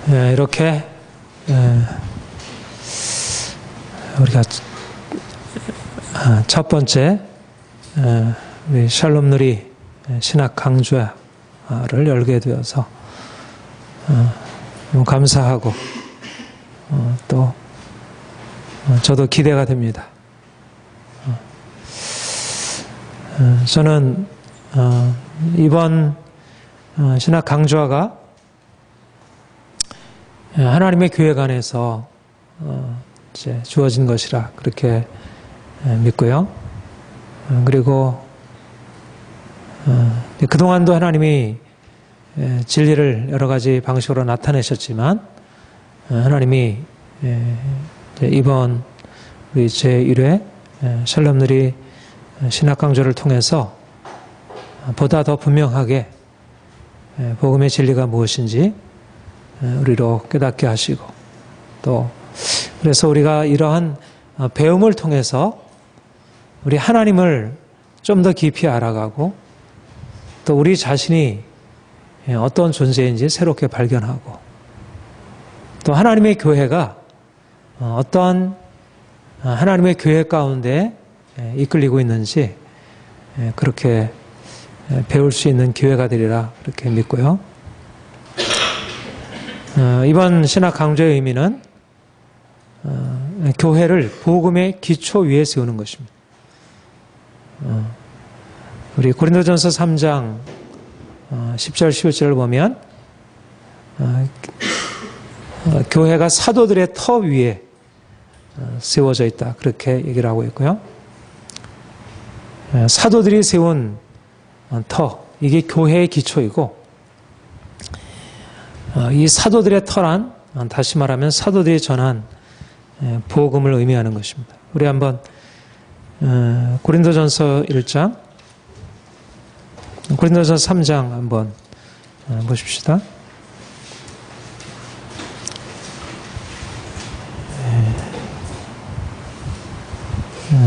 이렇게 우리가 첫 번째 우리 샬롬 누리 신학 강좌를 열게 되어서 너무 감사하고 또 저도 기대가 됩니다. 저는 이번 신학 강좌가 하나님의 교회 안에서 이제 주어진 것이라 그렇게 믿고요. 그리고 그동안도 하나님이 진리를 여러 가지 방식으로 나타내셨지만 하나님이 이번 우리 제1회 샬롬 누리 신학 강좌를 통해서 보다 더 분명하게 복음의 진리가 무엇인지 우리로 깨닫게 하시고 또 그래서 우리가 이러한 배움을 통해서 우리 하나님을 좀 더 깊이 알아가고 또 우리 자신이 어떤 존재인지 새롭게 발견하고 또 하나님의 교회가 어떠한 하나님의 교회 가운데 이끌리고 있는지 그렇게 배울 수 있는 기회가 되리라 그렇게 믿고요. 이번 신학 강좌의 의미는 교회를 복음의 기초 위에 세우는 것입니다. 우리 고린도전서 3장 10절 11절을 보면 교회가 사도들의 터 위에 세워져 있다 그렇게 얘기를 하고 있고요. 사도들이 세운 터 이게 교회의 기초이고 이 사도들의 터란 다시 말하면 사도들이 전한 복음을 의미하는 것입니다. 우리 한번 고린도전서 1장 고린도전서 3장 한번 보십시다.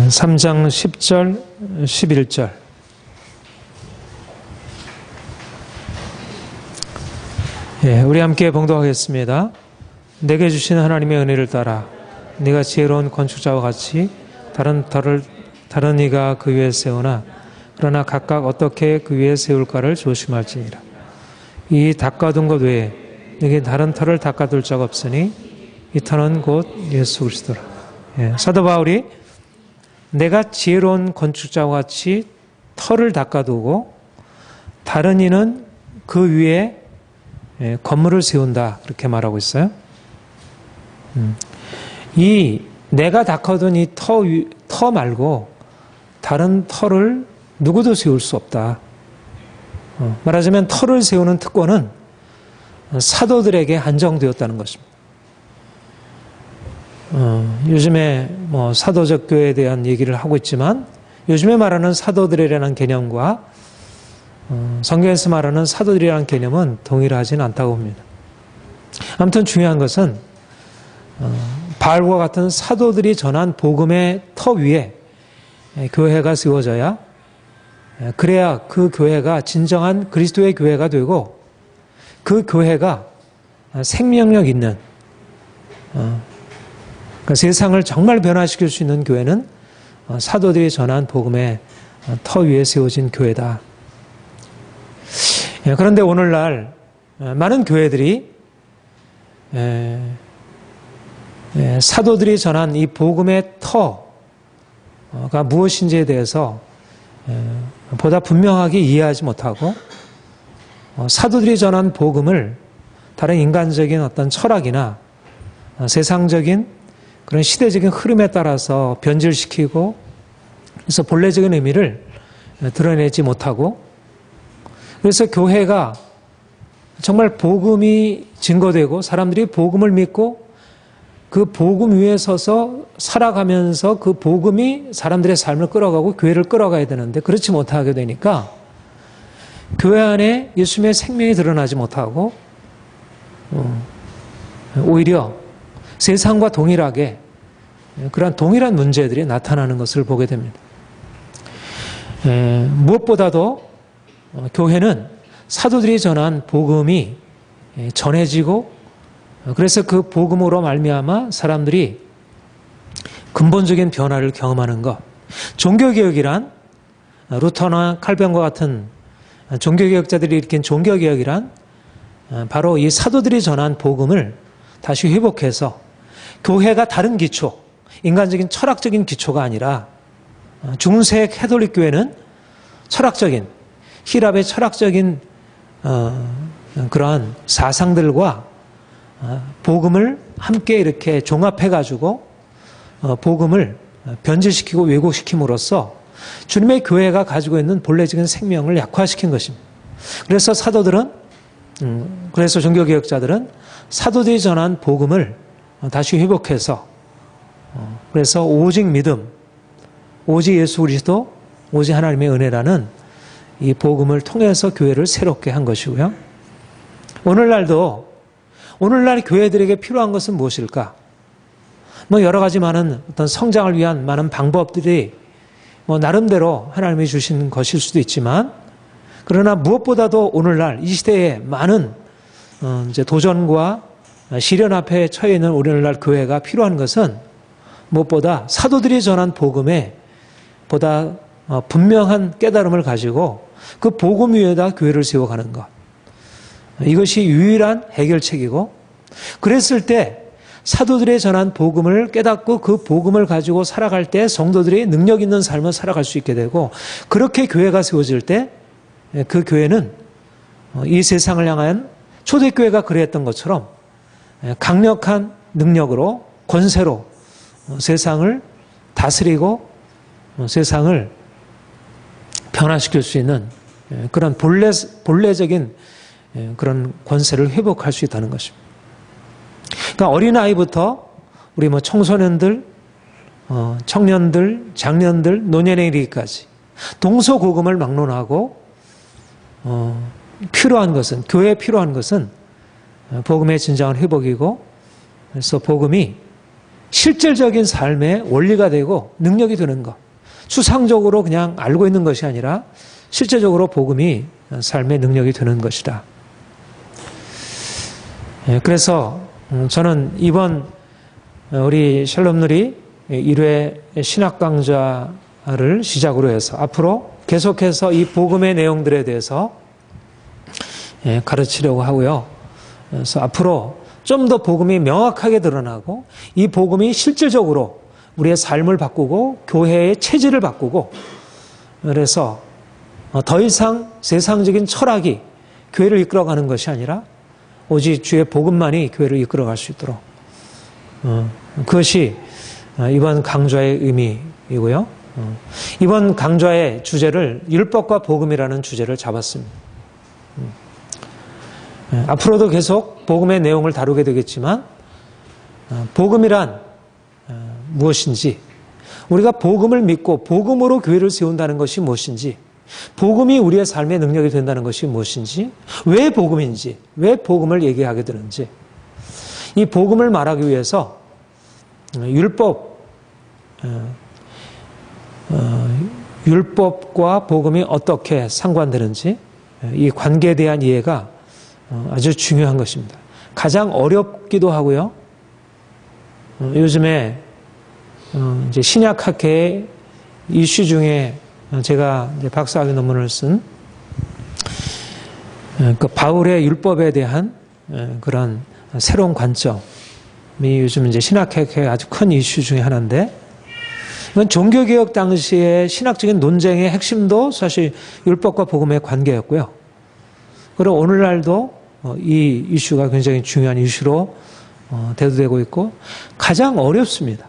3장 10절 11절 우리 함께 봉독하겠습니다. 내게 주신 하나님의 은혜를 따라 네가 지혜로운 건축자와 같이 다른 이가 그 위에 세우나 그러나 각각 어떻게 그 위에 세울까를 조심할지니라. 이 닦아둔 것 외에 네게 다른 터를 닦아둘 자가 없으니 이 터는 곧 예수 그리스도라. 사도 바울이 내가 지혜로운 건축자와 같이 터를 닦아두고 다른 이는 그 위에 건물을 세운다 그렇게 말하고 있어요. 이 내가 닦아둔 이 터 말고 다른 터를 누구도 세울 수 없다. 말하자면 터를 세우는 특권은 사도들에게 한정되었다는 것입니다. 요즘에 뭐 사도적 교회에 대한 얘기를 하고 있지만 요즘에 말하는 사도들이라는 개념과 성경에서 말하는 사도들이라는 개념은 동일하지는 않다고 봅니다. 아무튼 중요한 것은 바울과 같은 사도들이 전한 복음의 터 위에 교회가 세워져야 그래야 그 교회가 진정한 그리스도의 교회가 되고 그 교회가 생명력 있는 그러니까 세상을 정말 변화시킬 수 있는 교회는 사도들이 전한 복음의 터 위에 세워진 교회다. 그런데 오늘날 많은 교회들이 사도들이 전한 이 복음의 터가 무엇인지에 대해서 보다 분명하게 이해하지 못하고 사도들이 전한 복음을 다른 인간적인 어떤 철학이나 세상적인 그런 시대적인 흐름에 따라서 변질시키고 그래서 본래적인 의미를 드러내지 못하고 그래서 교회가 정말 복음이 증거되고 사람들이 복음을 믿고 그 복음 위에 서서 살아가면서 그 복음이 사람들의 삶을 끌어가고 교회를 끌어가야 되는데 그렇지 못하게 되니까 교회 안에 예수님의 생명이 드러나지 못하고 오히려 세상과 동일하게 그러한 동일한 문제들이 나타나는 것을 보게 됩니다. 무엇보다도 교회는 사도들이 전한 복음이 전해지고 그래서 그 복음으로 말미암아 사람들이 근본적인 변화를 경험하는 것. 종교개혁이란 루터나 칼뱅과 같은 종교개혁자들이 일으킨 종교개혁이란 바로 이 사도들이 전한 복음을 다시 회복해서 교회가 다른 기초, 인간적인 철학적인 기초가 아니라 중세 캐톨릭 교회는 철학적인, 히랍의 철학적인 그러한 사상들과 복음을 함께 이렇게 종합해가지고 복음을 변질시키고 왜곡시킴으로써 주님의 교회가 가지고 있는 본래적인 생명을 약화시킨 것입니다. 그래서 그래서 종교개혁자들은 사도들이 전한 복음을 다시 회복해서 그래서 오직 믿음, 오직 예수 그리스도, 오직 하나님의 은혜라는 이 복음을 통해서 교회를 새롭게 한 것이고요. 오늘날 교회들에게 필요한 것은 무엇일까? 여러 가지 많은 어떤 성장을 위한 많은 방법들이 나름대로 하나님이 주신 것일 수도 있지만, 그러나 무엇보다도 오늘날 이 시대에 많은 이제 도전과 시련 앞에 처해 있는 오늘날 교회가 필요한 것은 무엇보다 사도들이 전한 복음에 보다 분명한 깨달음을 가지고 그 복음 위에다 교회를 세워가는 것. 이것이 유일한 해결책이고, 그랬을 때 사도들의 전한 복음을 깨닫고 그 복음을 가지고 살아갈 때 성도들이 능력 있는 삶을 살아갈 수 있게 되고, 그렇게 교회가 세워질 때 그 교회는 이 세상을 향한 초대교회가 그랬던 것처럼 강력한 능력으로, 권세로 세상을 다스리고 세상을 변화시킬 수 있는 그런 본래적인 그런 권세를 회복할 수 있다는 것입니다. 그러니까 어린아이부터 우리 청소년들, 청년들, 장년들, 노년에 이르기까지 동서고금을 막론하고 필요한 것은, 교회에 필요한 것은 복음의 진정한 회복이고, 그래서 복음이 실질적인 삶의 원리가 되고 능력이 되는 것. 추상적으로 그냥 알고 있는 것이 아니라 실제적으로 복음이 삶의 능력이 되는 것이다. 그래서 저는 이번 우리 샬롬누리 1회 신학 강좌를 시작으로 해서 앞으로 계속해서 이 복음의 내용들에 대해서 가르치려고 하고요. 그래서 앞으로 좀 더 복음이 명확하게 드러나고 이 복음이 실질적으로 우리의 삶을 바꾸고 교회의 체질을 바꾸고, 그래서 더 이상 세상적인 철학이 교회를 이끌어가는 것이 아니라 오직 주의 복음만이 교회를 이끌어갈 수 있도록, 그것이 이번 강좌의 의미이고요. 이번 강좌의 주제를 율법과 복음이라는 주제를 잡았습니다. 앞으로도 계속 복음의 내용을 다루게 되겠지만, 복음이란 무엇인지, 우리가 복음을 믿고 복음으로 교회를 세운다는 것이 무엇인지, 복음이 우리의 삶의 능력이 된다는 것이 무엇인지, 왜 복음인지, 왜 복음을 얘기하게 되는지, 이 복음을 말하기 위해서 율법과 복음이 어떻게 상관되는지, 이 관계에 대한 이해가 아주 중요한 것입니다. 가장 어렵기도 하고요. 요즘에 이제 신약학회의 이슈 중에 제가 이제 박사학위 논문을 쓴 그 바울의 율법에 대한 그런 새로운 관점이 요즘 이제 신학학회의 아주 큰 이슈 중에 하나인데, 이건 종교개혁 당시의 신학적인 논쟁의 핵심도 사실 율법과 복음의 관계였고요. 그리고 오늘날도 이 이슈가 굉장히 중요한 이슈로 대두되고 있고 가장 어렵습니다.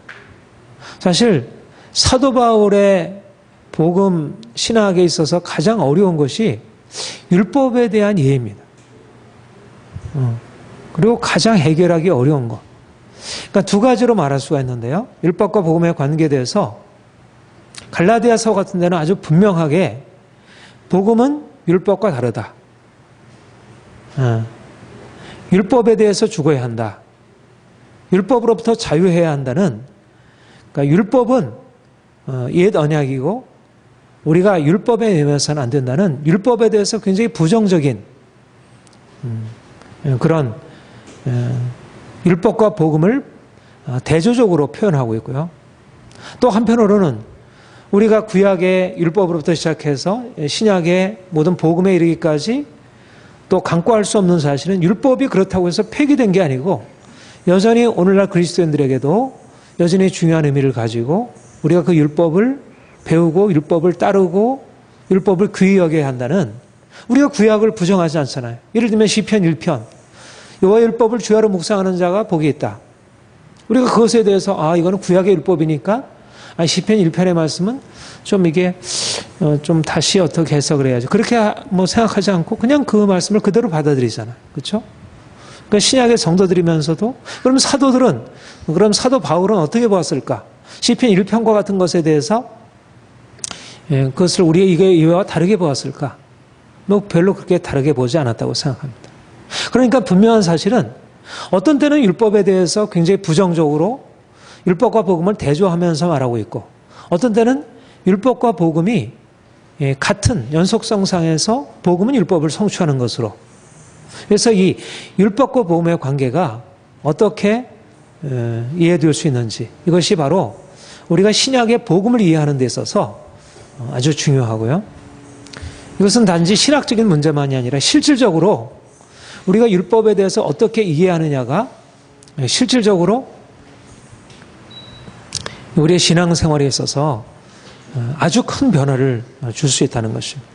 사실 사도 바울의 복음 신학에 있어서 가장 어려운 것이 율법에 대한 이해입니다. 그리고 가장 해결하기 어려운 것. 그러니까 두 가지로 말할 수가 있는데요. 율법과 복음의 관계에 대해서 갈라디아서 같은 데는 아주 분명하게 복음은 율법과 다르다. 율법에 대해서 죽어야 한다. 율법으로부터 자유해야 한다는, 그러니까 율법은 옛 언약이고 우리가 율법에 의해서는 안 된다는, 율법에 대해서 굉장히 부정적인 그런 율법과 복음을 대조적으로 표현하고 있고요. 또 한편으로는 우리가 구약의 율법으로부터 시작해서 신약의 모든 복음에 이르기까지 또 간과할 수 없는 사실은 율법이 그렇다고 해서 폐기된 게 아니고 여전히 오늘날 그리스도인들에게도 여전히 중요한 의미를 가지고 우리가 그 율법을 배우고 율법을 따르고 율법을 귀히 여겨야 한다는, 우리가 구약을 부정하지 않잖아요. 예를 들면 시편 1편 여호와의 율법을 주야로 묵상하는 자가 복이 있다. 우리가 그것에 대해서 이거는 구약의 율법이니까 시편 1편의 말씀은 좀 이게 좀 다시 어떻게 해석을 해야지, 그렇게 뭐 생각하지 않고 그냥 그 말씀을 그대로 받아들이잖아요. 그렇죠? 그러니까 신약의 성도들이면서도 그럼 사도들은, 그럼 사도 바울은 어떻게 보았을까? 시편 1편과 같은 것에 대해서 그것을 우리가 이와 다르게 보았을까? 뭐 별로 그렇게 다르게 보지 않았다고 생각합니다. 그러니까 분명한 사실은 어떤 때는 율법에 대해서 굉장히 부정적으로 율법과 복음을 대조하면서 말하고 있고, 어떤 때는 율법과 복음이 같은 연속성상에서 복음은 율법을 성취하는 것으로, 그래서 이 율법과 복음의 관계가 어떻게 이해될 수 있는지, 이것이 바로 우리가 신약의 복음을 이해하는 데 있어서 아주 중요하고요. 이것은 단지 신학적인 문제만이 아니라 실질적으로 우리가 율법에 대해서 어떻게 이해하느냐가 실질적으로 우리의 신앙생활에 있어서 아주 큰 변화를 줄 수 있다는 것입니다.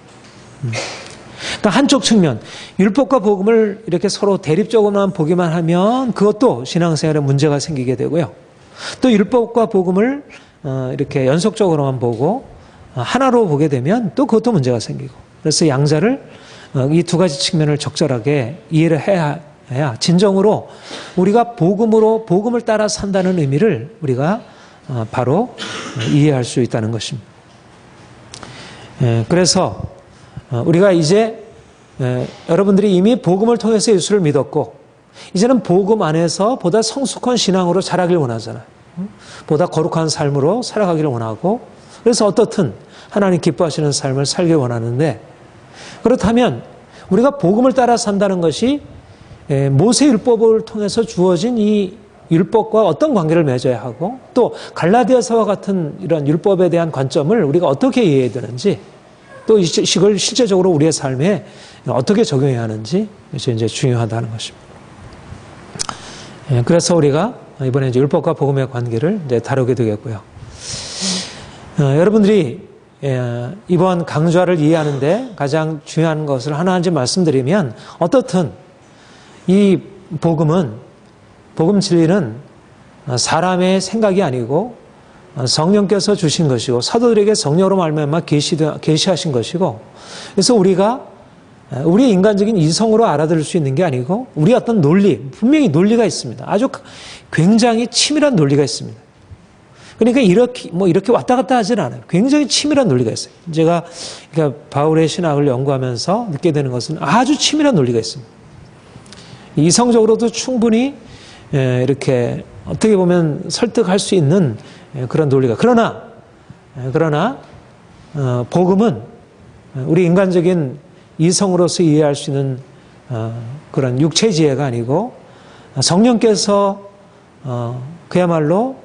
그러니까 한쪽 측면, 율법과 복음을 이렇게 서로 대립적으로만 보기만 하면 그것도 신앙생활에 문제가 생기게 되고요. 또 율법과 복음을 이렇게 연속적으로만 보고 하나로 보게 되면 또 그것도 문제가 생기고, 그래서 양자를 이 두 가지 측면을 적절하게 이해를 해야 진정으로 우리가 복음을 따라 산다는 의미를 우리가 바로 이해할 수 있다는 것입니다. 그래서 우리가 이제 여러분들이 이미 복음을 통해서 예수를 믿었고 이제는 복음 안에서 보다 성숙한 신앙으로 자라길 원하잖아요. 보다 거룩한 삶으로 살아가기를 원하고, 그래서 어떻든 하나님 기뻐하시는 삶을 살길 원하는데, 그렇다면 우리가 복음을 따라 산다는 것이 모세 율법을 통해서 주어진 이 율법과 어떤 관계를 맺어야 하고, 또 갈라디아서와 같은 이런 율법에 대한 관점을 우리가 어떻게 이해해야 되는지, 또 이걸 실제적으로 우리의 삶에 어떻게 적용해야 하는지, 이제 중요하다는 것입니다. 그래서 우리가 이번에 이제 율법과 복음의 관계를 이제 다루게 되겠고요. 여러분들이 이번 강좌를 이해하는데 가장 중요한 것을 하나 말씀드리면, 어떻든 이 복음 진리는 사람의 생각이 아니고 성령께서 주신 것이고 사도들에게 성령으로 말미암아 계시하신 것이고, 그래서 우리가 우리의 인간적인 이성으로 알아들을 수 있는 게 아니고 우리 어떤 논리, 분명히 논리가 있습니다. 아주 굉장히 치밀한 논리가 있습니다. 그러니까 이렇게 왔다 갔다 하진 않아요. 굉장히 치밀한 논리가 있어요. 제가 그러니까 바울의 신학을 연구하면서 느끼게 되는 것은 아주 치밀한 논리가 있습니다. 이성적으로도 충분히 이렇게 어떻게 보면 설득할 수 있는 그런 논리가, 그러나 복음은 우리 인간적인 이성으로서 이해할 수 있는 그런 육체 지혜가 아니고 성령께서 그야말로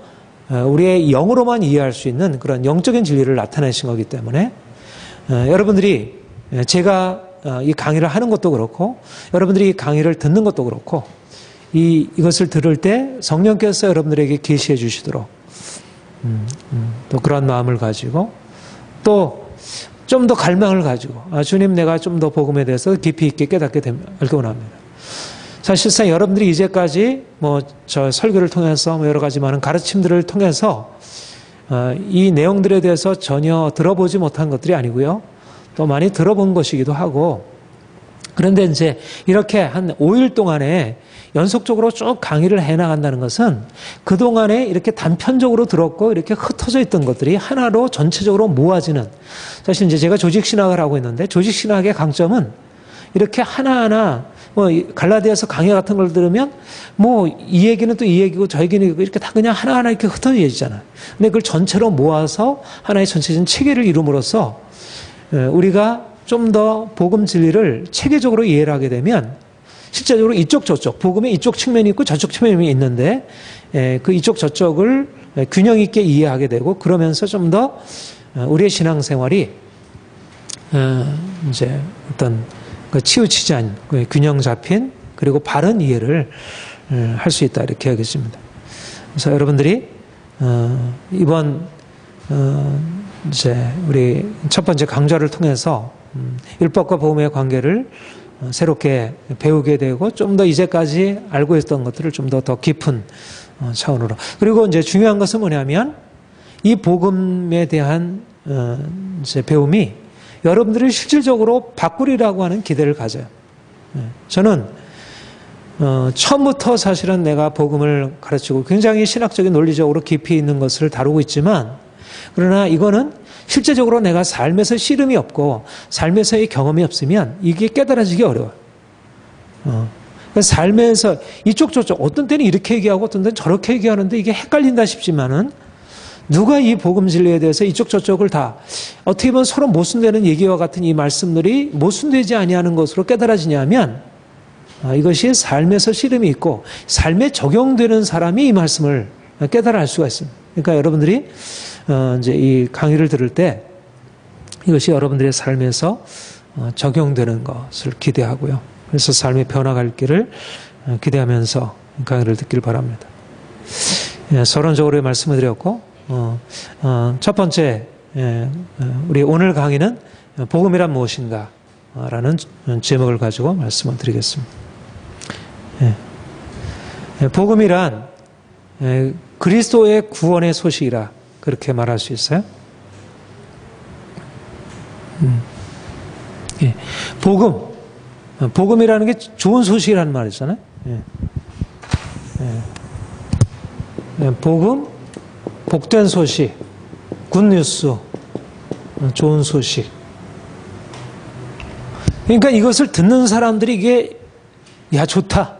우리의 영으로만 이해할 수 있는 그런 영적인 진리를 나타내신 거기 때문에, 여러분들이 제가 이 강의를 하는 것도 그렇고 여러분들이 이 강의를 듣는 것도 그렇고 이것을 들을 때 성령께서 여러분들에게 계시해 주시도록 또 그런 마음을 가지고, 또 좀 더 갈망을 가지고 주님, 내가 좀 더 복음에 대해서 깊이 있게 깨닫게 알기 원합니다. 사실상 여러분들이 이제까지 저 설교를 통해서 여러 가지 많은 가르침들을 통해서 이 내용들에 대해서 전혀 들어보지 못한 것들이 아니고요, 또 많이 들어본 것이기도 하고, 그런데 이제 이렇게 한 5일 동안에 연속적으로 쭉 강의를 해나간다는 것은 그동안에 이렇게 단편적으로 들었고 이렇게 흩어져 있던 것들이 하나로 전체적으로 모아지는, 사실 이제 제가 조직신학을 하고 있는데 조직신학의 강점은 이렇게 하나하나 갈라디아서 강의 같은 걸 들으면 이 얘기는 또 이 얘기고 저 얘기는 이렇게 다 그냥 하나하나 이렇게 흩어져지잖아요. 근데 그걸 전체로 모아서 하나의 전체적인 체계를 이룸으로써 우리가 좀 더 복음 진리를 체계적으로 이해를 하게 되면 실제적으로 이쪽 저쪽, 복음의 이쪽 측면이 있고 저쪽 측면이 있는데 그 이쪽 저쪽을 균형 있게 이해하게 되고 그러면서 좀 더 우리의 신앙생활이 이제 어떤 치우치지 않은 균형 잡힌 그리고 바른 이해를 할 수 있다 이렇게 하겠습니다. 그래서 여러분들이 이번 이제 우리 첫 번째 강좌를 통해서 율법과 복음의 관계를 새롭게 배우게 되고 좀 더 이제까지 알고 있었던 것들을 좀 더 깊은 차원으로. 그리고 이제 중요한 것은 뭐냐면 이 복음에 대한 이제 배움이 여러분들이 실질적으로 바꾸리라고 하는 기대를 가져요. 저는 처음부터 사실은 내가 복음을 가르치고 굉장히 신학적인 논리적으로 깊이 있는 것을 다루고 있지만 그러나 이거는 실제적으로 내가 삶에서 씨름이 없고 삶에서의 경험이 없으면 이게 깨달아지기 어려워요. 삶에서 이쪽 저쪽 어떤 때는 이렇게 얘기하고 어떤 때는 저렇게 얘기하는데 이게 헷갈린다 싶지만은 누가 이 복음 진리에 대해서 이쪽 저쪽을 다 어떻게 보면 서로 모순되는 얘기와 같은 이 말씀들이 모순되지 아니하는 것으로 깨달아지냐면 이것이 삶에서 씨름이 있고 삶에 적용되는 사람이 이 말씀을 깨달아 알 수가 있습니다. 그러니까 여러분들이 이제 이 강의를 들을 때 이것이 여러분들의 삶에서 적용되는 것을 기대하고요. 그래서 삶의 변화갈 길을 기대하면서 강의를 듣길 바랍니다. 서론적으로 말씀을 드렸고 첫 번째 우리 오늘 강의는 복음이란 무엇인가 라는 제목을 가지고 말씀을 드리겠습니다. 복음이란 그리스도의 구원의 소식이라 그렇게 말할 수 있어요. 복음이라는 게 좋은 소식이라는 말이잖아요. 복음, 복된 소식, 굿뉴스, 좋은 소식. 그러니까 이것을 듣는 사람들이 이게 야 좋다,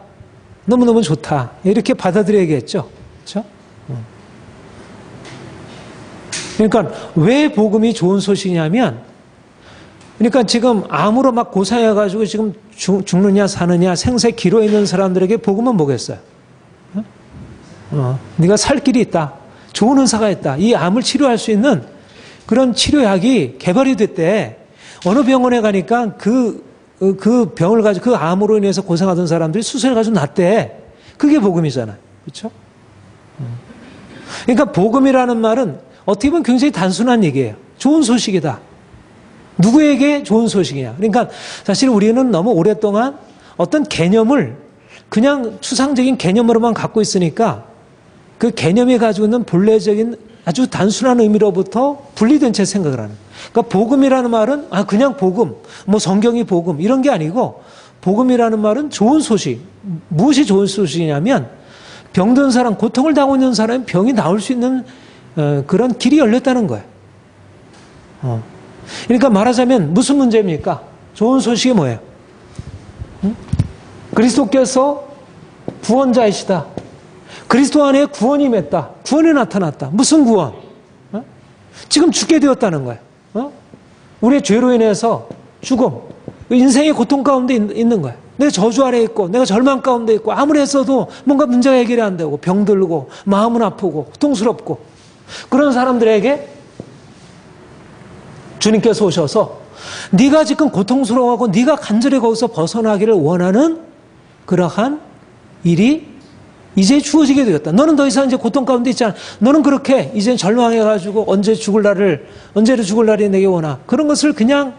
너무너무 좋다 이렇게 받아들여야겠죠. 그렇죠? 그러니까 왜 복음이 좋은 소식이냐면 그러니까 지금 암으로 막 고생해가지고 지금 죽느냐 사느냐 생사 기로에 있는 사람들에게 복음은 뭐겠어요? 네가 살 길이 있다. 좋은 의사가 있다. 이 암을 치료할 수 있는 그런 치료약이 개발이 됐대. 어느 병원에 가니까 그 병을 가지고 그 암으로 인해서 고생하던 사람들이 수술해가지고 낫대. 그게 복음이잖아요. 그렇죠? 그러니까 복음이라는 말은 어떻게 보면 굉장히 단순한 얘기예요. 좋은 소식이다. 누구에게 좋은 소식이냐. 그러니까 사실 우리는 너무 오랫동안 어떤 개념을 그냥 추상적인 개념으로만 갖고 있으니까 그 개념이 가지고 있는 본래적인 아주 단순한 의미로부터 분리된 채 생각을 하는. 그러니까 복음이라는 말은 그냥 복음, 뭐 성경이 복음 이런 게 아니고 복음이라는 말은 좋은 소식. 무엇이 좋은 소식이냐면 병든 사람, 고통을 당하고 있는 사람이 병이 나을 수 있는 그런 길이 열렸다는 거예요. 그러니까 말하자면 무슨 문제입니까? 좋은 소식이 뭐예요? 그리스도께서 구원자이시다. 그리스도 안에 구원이 맺다. 구원이 나타났다. 무슨 구원? 지금 죽게 되었다는 거예요. 우리의 죄로 인해서 죽음, 인생의 고통 가운데 있는 거예요. 내가 저주 아래 있고 내가 절망 가운데 있고 아무리 했어도 뭔가 문제가 해결이 안 되고 병들고 마음은 아프고 고통스럽고 그런 사람들에게 주님께서 오셔서 네가 지금 고통스러워하고 네가 간절히 거기서 벗어나기를 원하는 그러한 일이 이제 주어지게 되었다. 너는 더 이상 이제 고통 가운데 있지 않아. 너는 그렇게 이제 절망해가지고 언제로 죽을 날이 내게 오나. 그런 것을 그냥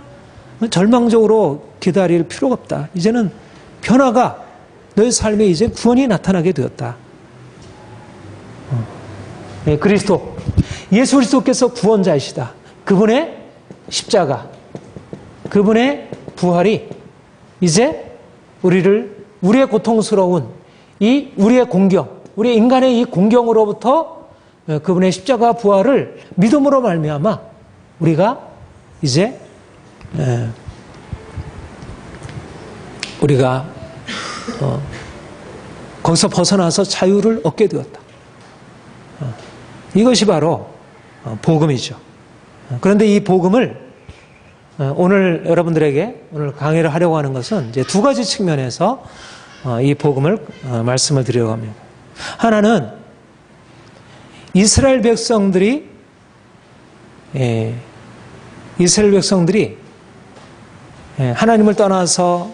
절망적으로 기다릴 필요가 없다. 이제는 변화가 너의 삶에 이제 구원이 나타나게 되었다. 그리스도, 예수 그리스도께서 구원자이시다. 그분의 십자가, 그분의 부활이 이제 우리의 고통스러운 우리의 공경, 우리 인간의 이 공경으로부터 그분의 십자가 부활을 믿음으로 말미암아 우리가 이제 우리가 거기서 벗어나서 자유를 얻게 되었다. 이것이 바로 복음이죠. 그런데 이 복음을 오늘 여러분들에게 오늘 강의를 하려고 하는 것은 이제 두 가지 측면에서 이 복음을 말씀을 드리려고 합니다. 하나는 이스라엘 백성들이 하나님을 떠나서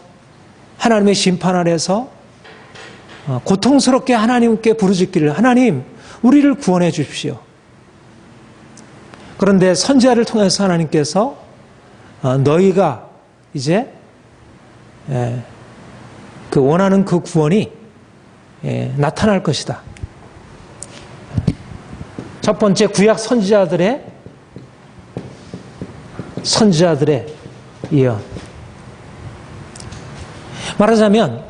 하나님의 심판 아래서 고통스럽게 하나님께 부르짖기를 하나님 우리를 구원해 주십시오. 그런데 선지자를 통해서 하나님께서 너희가 이제 그 원하는 그 구원이 나타날 것이다. 첫 번째 구약 선지자들의 예언. 말하자면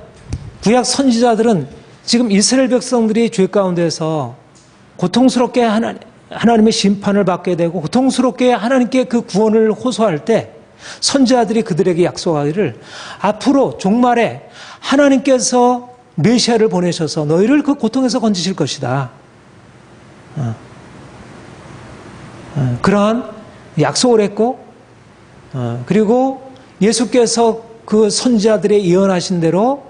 구약 선지자들은 지금 이스라엘 백성들이 죄 가운데서 고통스럽게 하나님의 심판을 받게 되고 고통스럽게 하나님께 그 구원을 호소할 때 선지자들이 그들에게 약속하기를 앞으로 종말에 하나님께서 메시아를 보내셔서 너희를 그 고통에서 건지실 것이다. 그러한 약속을 했고 그리고 예수께서 그 선지자들의 예언하신 대로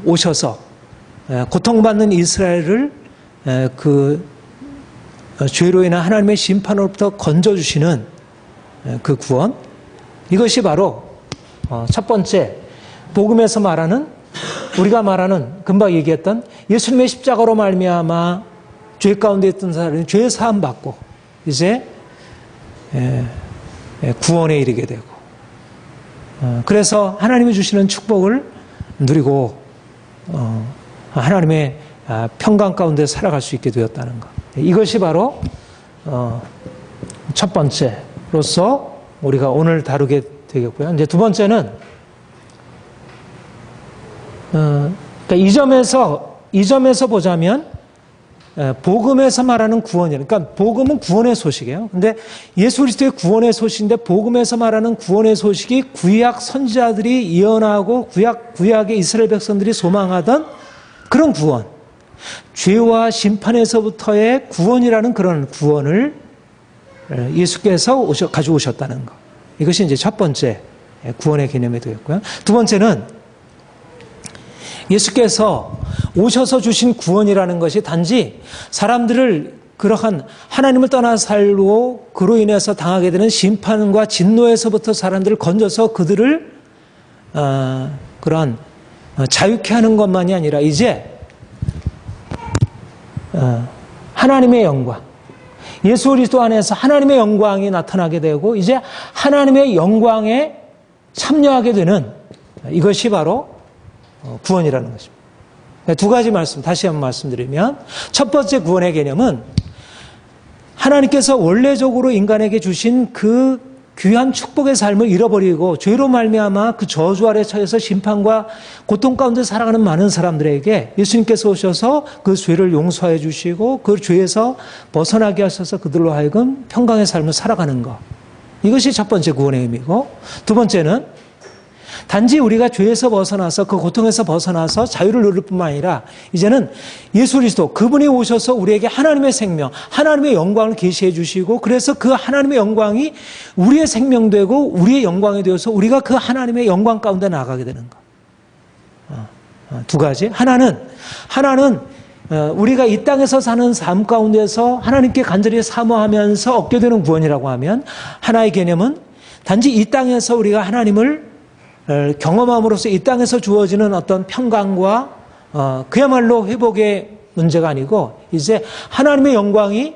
오셔서 고통받는 이스라엘을 그 죄로 인한 하나님의 심판으로부터 건져주시는 그 구원, 이것이 바로 첫 번째 복음에서 말하는, 우리가 말하는 금방 얘기했던 예수님의 십자가로 말미암아 죄 가운데 있던 사람이 죄 사함 받고 이제 구원에 이르게 되고, 그래서 하나님이 주시는 축복을 누리고 하나님의 평강 가운데 살아갈 수 있게 되었다는 것. 이것이 바로 첫 번째로서 우리가 오늘 다루게 되겠고요. 이제 두 번째는 그러니까 이 점에서 보자면 복음에서 말하는 구원이에요. 그러니까 복음은 구원의 소식이에요. 근데 예수 그리스도의 구원의 소식인데 복음에서 말하는 구원의 소식이 구약 선지자들이 예언하고 구약의 이스라엘 백성들이 소망하던 그런 구원, 죄와 심판에서부터의 구원이라는 그런 구원을 예수께서 가지고 오셨다는 것. 이것이 이제 첫 번째 구원의 개념이 되겠고요. 두 번째는 예수께서 오셔서 주신 구원이라는 것이 단지 사람들을 그러한 하나님을 떠나 살고 그로 인해서 당하게 되는 심판과 진노에서부터 사람들을 건져서 그들을 그러한 자유케 하는 것만이 아니라 이제 하나님의 영광, 예수 그리스도 안에서 하나님의 영광이 나타나게 되고 이제 하나님의 영광에 참여하게 되는, 이것이 바로 구원이라는 것입니다. 두 가지 말씀 다시 한번 말씀드리면, 첫 번째 구원의 개념은 하나님께서 원래적으로 인간에게 주신 그 귀한 축복의 삶을 잃어버리고 죄로 말미암아 그 저주 아래 처해서 심판과 고통 가운데 살아가는 많은 사람들에게 예수님께서 오셔서 그 죄를 용서해 주시고 그 죄에서 벗어나게 하셔서 그들로 하여금 평강의 삶을 살아가는 것, 이것이 첫 번째 구원의 의미고, 두 번째는 단지 우리가 죄에서 벗어나서 그 고통에서 벗어나서 자유를 누릴 뿐만 아니라 이제는 예수 그리스도 그분이 오셔서 우리에게 하나님의 생명, 하나님의 영광을 계시해 주시고 그래서 그 하나님의 영광이 우리의 생명되고 우리의 영광이 되어서 우리가 그 하나님의 영광 가운데 나가게 되는 것. 두 가지. 하나는 우리가 이 땅에서 사는 삶 가운데서 하나님께 간절히 사모하면서 얻게 되는 구원이라고 하면, 하나의 개념은 단지 이 땅에서 우리가 하나님을 경험함으로써 이 땅에서 주어지는 어떤 평강과 그야말로 회복의 문제가 아니고 이제 하나님의 영광이,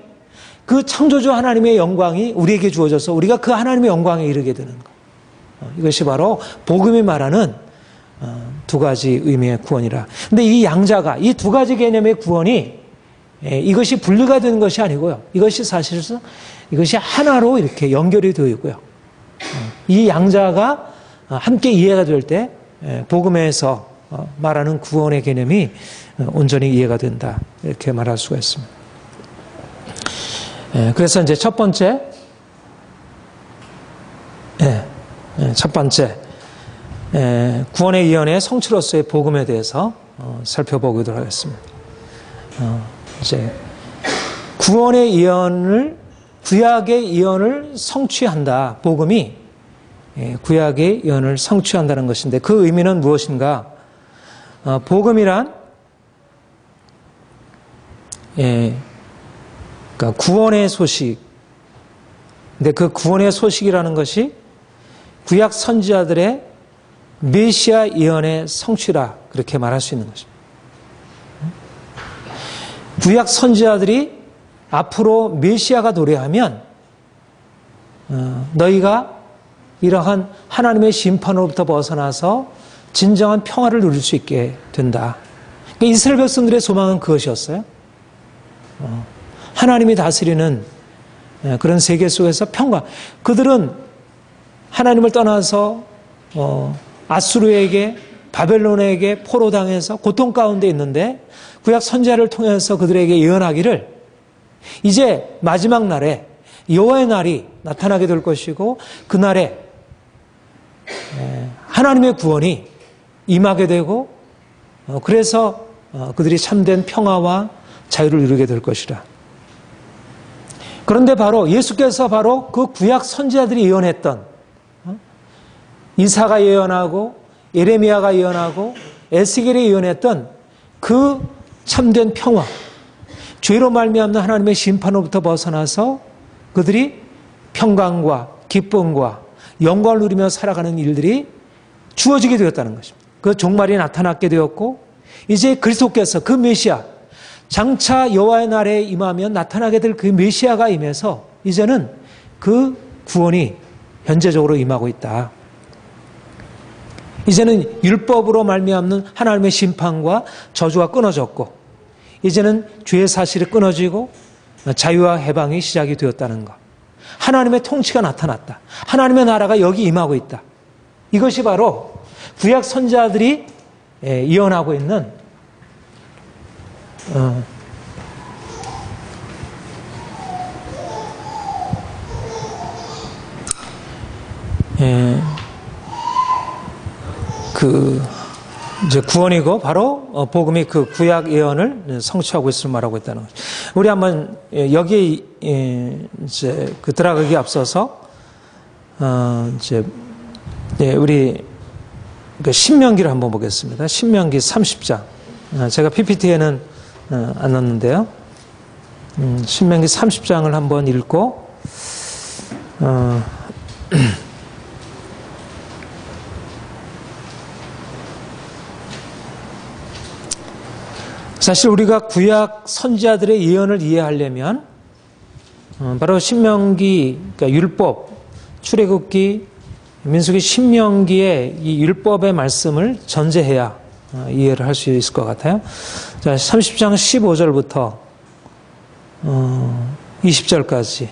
그 창조주 하나님의 영광이 우리에게 주어져서 우리가 그 하나님의 영광에 이르게 되는 것. 이것이 바로 복음이 말하는 두 가지 의미의 구원이라. 근데 이 양자가, 이 두 가지 개념의 구원이 이것이 분리가 되는 것이 아니고요. 이것이 사실상 이것이 하나로 이렇게 연결이 되어 있고요. 이 양자가 함께 이해가 될 때 복음에서 말하는 구원의 개념이 온전히 이해가 된다, 이렇게 말할 수가 있습니다. 그래서 이제 첫 번째 구원의 예언의 성취로서의 복음에 대해서 살펴보도록 하겠습니다. 이제 구원의 예언을, 구약의 예언을 성취한다. 복음이 구약의 예언을 성취한다는 것인데 그 의미는 무엇인가? 복음이란 그러니까 구원의 소식. 근데 그 구원의 소식이라는 것이 구약 선지자들의 메시아 예언의 성취라 그렇게 말할 수 있는 것입니다. 구약 선지자들이 앞으로 메시아가 도래하면 너희가 이러한 하나님의 심판으로부터 벗어나서 진정한 평화를 누릴 수 있게 된다. 그러니까 이스라엘 백성들의 소망은 그것이었어요. 하나님이 다스리는 그런 세계 속에서 평화. 그들은 하나님을 떠나서 아수르에게 바벨론에게 포로당해서 고통 가운데 있는데 구약 선지자를 통해서 그들에게 예언하기를 이제 마지막 날에 여호와의 날이 나타나게 될 것이고 그날에 하나님의 구원이 임하게 되고 그래서 그들이 참된 평화와 자유를 이루게 될 것이라. 그런데 바로 예수께서 바로 그 구약 선지자들이 예언했던 이사가 예언하고 예레미야가 예언하고 에스겔이 예언했던 그 참된 평화, 죄로 말미암는 하나님의 심판으로부터 벗어나서 그들이 평강과 기쁨과 영광을 누리며 살아가는 일들이 주어지게 되었다는 것입니다. 그 종말이 나타났게 되었고 이제 그리스도께서 그 메시아, 장차 여호와의 날에 임하면 나타나게 될 그 메시아가 임해서 이제는 그 구원이 현재적으로 임하고 있다. 이제는 율법으로 말미암는 하나님의 심판과 저주가 끊어졌고 이제는 죄의 사실이 끊어지고 자유와 해방이 시작이 되었다는 것. 하나님의 통치가 나타났다. 하나님의 나라가 여기 임하고 있다. 이것이 바로 구약 선지자들이 예언하고 있는 이제 구원이고 바로 복음이 그 구약 예언을 성취하고 있음을 말하고 있다는 거죠. 우리 한번 여기 이제 그 들어가기 앞서서 이제 우리 그 신명기를 한번 보겠습니다. 신명기 30장. 제가 PPT에는 안 넣었는데요. 신명기 30장을 한번 읽고 사실 우리가 구약 선지자들의 예언을 이해하려면 바로 신명기, 그러니까 율법, 출애굽기, 민수기, 신명기의 이 율법의 말씀을 전제해야 이해를 할 수 있을 것 같아요. 자, 30장 15절부터 20절까지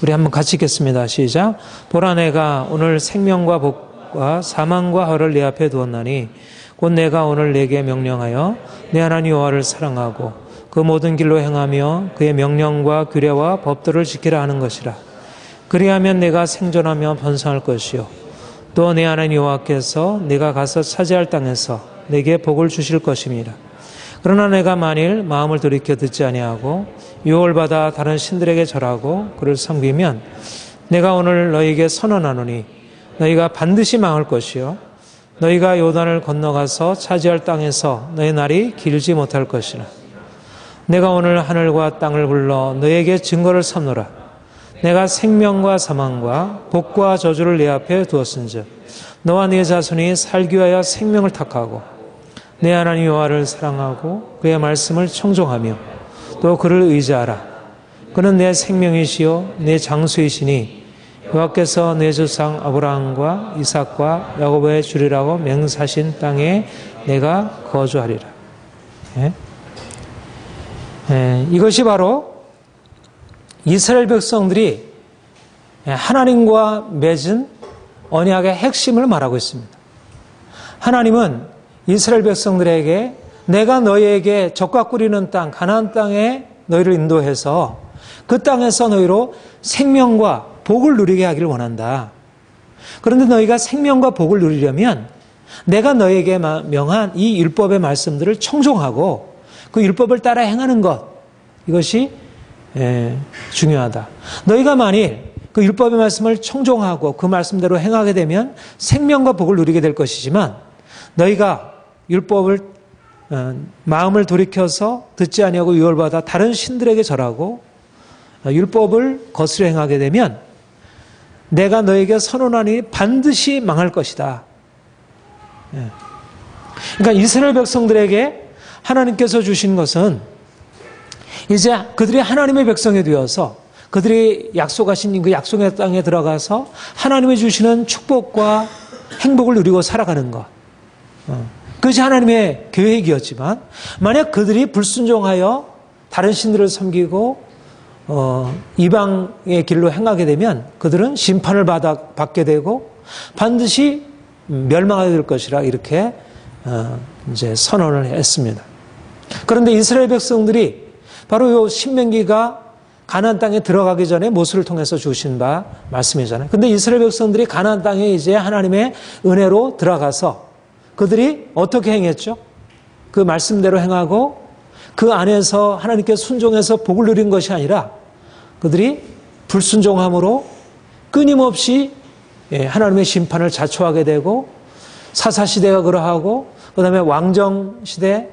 우리 한번 같이 읽겠습니다. 시작. 보라 내가 오늘 생명과 복과 사망과 허를 내 앞에 두었나니 곧 내가 오늘 내게 명령하여 내 하나님 여호와를 사랑하고 그 모든 길로 행하며 그의 명령과 규례와 법도를 지키라 하는 것이라. 그리하면 내가 생존하며 번성할 것이요 또 내 하나님 여호와께서 내가 가서 차지할 땅에서 내게 복을 주실 것임이라. 그러나 내가 만일 마음을 돌이켜 듣지 아니하고 유혹을 받아 다른 신들에게 절하고 그를 섬기면 내가 오늘 너희에게 선언하노니 너희가 반드시 망할 것이요 너희가 요단을 건너가서 차지할 땅에서 너희 날이 길지 못할 것이라. 내가 오늘 하늘과 땅을 불러 너희에게 증거를 삼노라. 내가 생명과 사망과 복과 저주를 내 앞에 두었은즉 너와 네 자손이 살기 위하여 생명을 택하고 내 하나님 여호와를 사랑하고 그의 말씀을 청종하며 또 그를 의지하라. 그는 내 생명이시요 내 장수이시니 여호와께서 내 조상 아브라함과 이삭과 야곱의 주리라고 맹세하신 땅에 내가 거주하리라. 이것이 바로 이스라엘 백성들이 하나님과 맺은 언약의 핵심을 말하고 있습니다. 하나님은 이스라엘 백성들에게 내가 너희에게 젖과 꿀이는 땅, 가나안 땅에 너희를 인도해서 그 땅에서 너희로 생명과 복을 누리게 하기를 원한다. 그런데 너희가 생명과 복을 누리려면 내가 너희에게 명한 이 율법의 말씀들을 청종하고 그 율법을 따라 행하는 것, 이것이 중요하다. 너희가 만일 그 율법의 말씀을 청종하고 그 말씀대로 행하게 되면 생명과 복을 누리게 될 것이지만 너희가 율법을 마음을 돌이켜서 듣지 아니하고 유월받아 다른 신들에게 절하고 율법을 거스려 행하게 되면 내가 너에게 선언하니 반드시 망할 것이다. 그러니까 이스라엘 백성들에게 하나님께서 주신 것은 이제 그들이 하나님의 백성이 되어서 그들이 약속하신 그 약속의 땅에 들어가서 하나님이 주시는 축복과 행복을 누리고 살아가는 것. 그것이 하나님의 계획이었지만 만약 그들이 불순종하여 다른 신들을 섬기고 이방의 길로 행하게 되면 그들은 심판을 받게 되고 반드시 멸망하게 될 것이라 이렇게 이제 선언을 했습니다. 그런데 이스라엘 백성들이 바로 요 신명기가 가나안 땅에 들어가기 전에 모세를 통해서 주신 바 말씀이잖아요. 근데 이스라엘 백성들이 가나안 땅에 이제 하나님의 은혜로 들어가서 그들이 어떻게 행했죠? 그 말씀대로 행하고 그 안에서 하나님께 순종해서 복을 누린 것이 아니라 그들이 불순종함으로 끊임없이 하나님의 심판을 자초하게 되고 사사시대가 그러하고 그다음에 왕정시대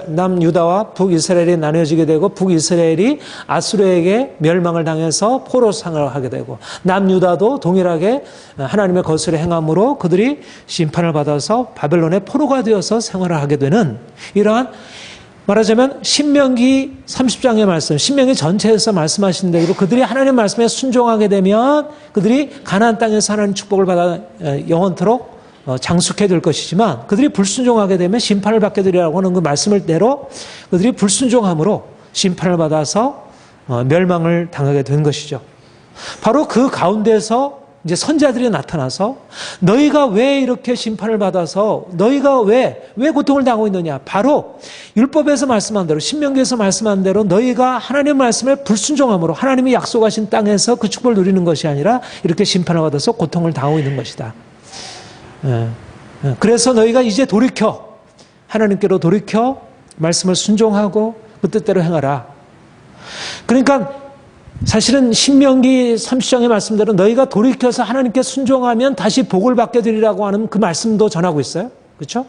남유다와 북이스라엘이 나뉘어지게 되고 북이스라엘이 아수르에게 멸망을 당해서 포로 생활하게 되고 남유다도 동일하게 하나님의 거스를 행함으로 그들이 심판을 받아서 바벨론의 포로가 되어서 생활을 하게 되는 이러한 말하자면 신명기 30장의 말씀, 신명기 전체에서 말씀하신 대로 그들이 하나님의 말씀에 순종하게 되면 그들이 가나안 땅에서 하나님 축복을 받아 영원토록 장숙해 될 것이지만 그들이 불순종하게 되면 심판을 받게 되리라고 하는 그 말씀을 대로 그들이 불순종함으로 심판을 받아서 멸망을 당하게 된 것이죠. 바로 그 가운데서 이제 선지자들이 나타나서 너희가 왜 이렇게 심판을 받아서 너희가 왜 고통을 당하고 있느냐. 바로 율법에서 말씀한 대로 신명기에서 말씀한 대로 너희가 하나님의 말씀에 불순종함으로 하나님이 약속하신 땅에서 그 축복을 누리는 것이 아니라 이렇게 심판을 받아서 고통을 당하고 있는 것이다. 그래서 너희가 이제 돌이켜 하나님께로 돌이켜 말씀을 순종하고 그 뜻대로 행하라. 그러니까 사실은 신명기 30장의 말씀대로 너희가 돌이켜서 하나님께 순종하면 다시 복을 받게 되리라고 하는 그 말씀도 전하고 있어요. 그렇죠?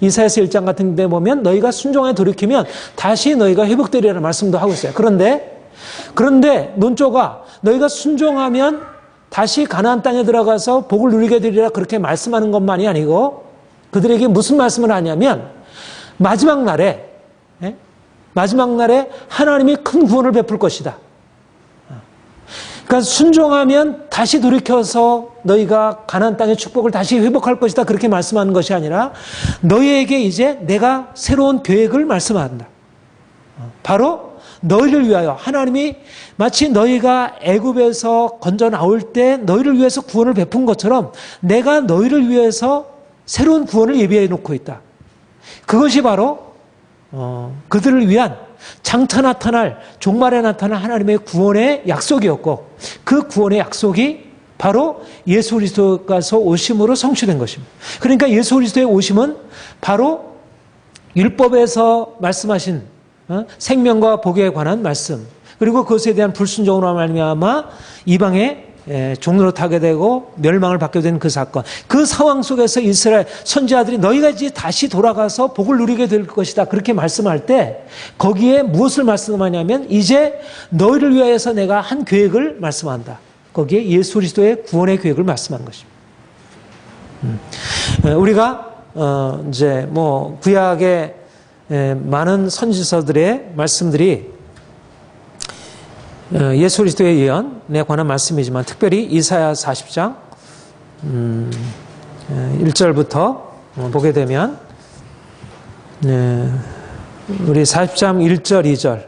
이사야서 1장 같은 데 보면 너희가 순종에 돌이키면 다시 너희가 회복되리라는 말씀도 하고 있어요. 그런데 논조가 너희가 순종하면 다시 가나안 땅에 들어가서 복을 누리게 되리라 그렇게 말씀하는 것만이 아니고 그들에게 무슨 말씀을 하냐면 마지막 날에 하나님이 큰 구원을 베풀 것이다. 그러니까 순종하면 다시 돌이켜서 너희가 가나안 땅의 축복을 다시 회복할 것이다 그렇게 말씀하는 것이 아니라 너희에게 이제 내가 새로운 계획을 말씀한다. 바로 너희를 위하여 하나님이 마치 너희가 애굽에서 건져 나올 때 너희를 위해서 구원을 베푼 것처럼 내가 너희를 위해서 새로운 구원을 예비해 놓고 있다. 그것이 바로 그들을 위한 장차 나타날 종말에 나타날 하나님의 구원의 약속이었고 그 구원의 약속이 바로 예수 그리스도께서 오심으로 성취된 것입니다. 그러니까 예수 그리스도의 오심은 바로 율법에서 말씀하신 생명과 복에 관한 말씀 그리고 그것에 대한 불순종으로 말미암아 이방의 종로로 타게 되고 멸망을 받게 된 그 사건 그 상황 속에서 이스라엘 선지자들이 너희가 이제 다시 돌아가서 복을 누리게 될 것이다 그렇게 말씀할 때 거기에 무엇을 말씀하냐면 이제 너희를 위하여서 내가 한 계획을 말씀한다. 거기에 예수 그리스도의 구원의 계획을 말씀한 것입니다. 우리가 이제 뭐 구약의 많은 선지서들의 말씀들이 예수 그리스도의 예언에 관한 말씀이지만 특별히 이사야 40장 1절부터 보게 되면 우리 40장 1절 2절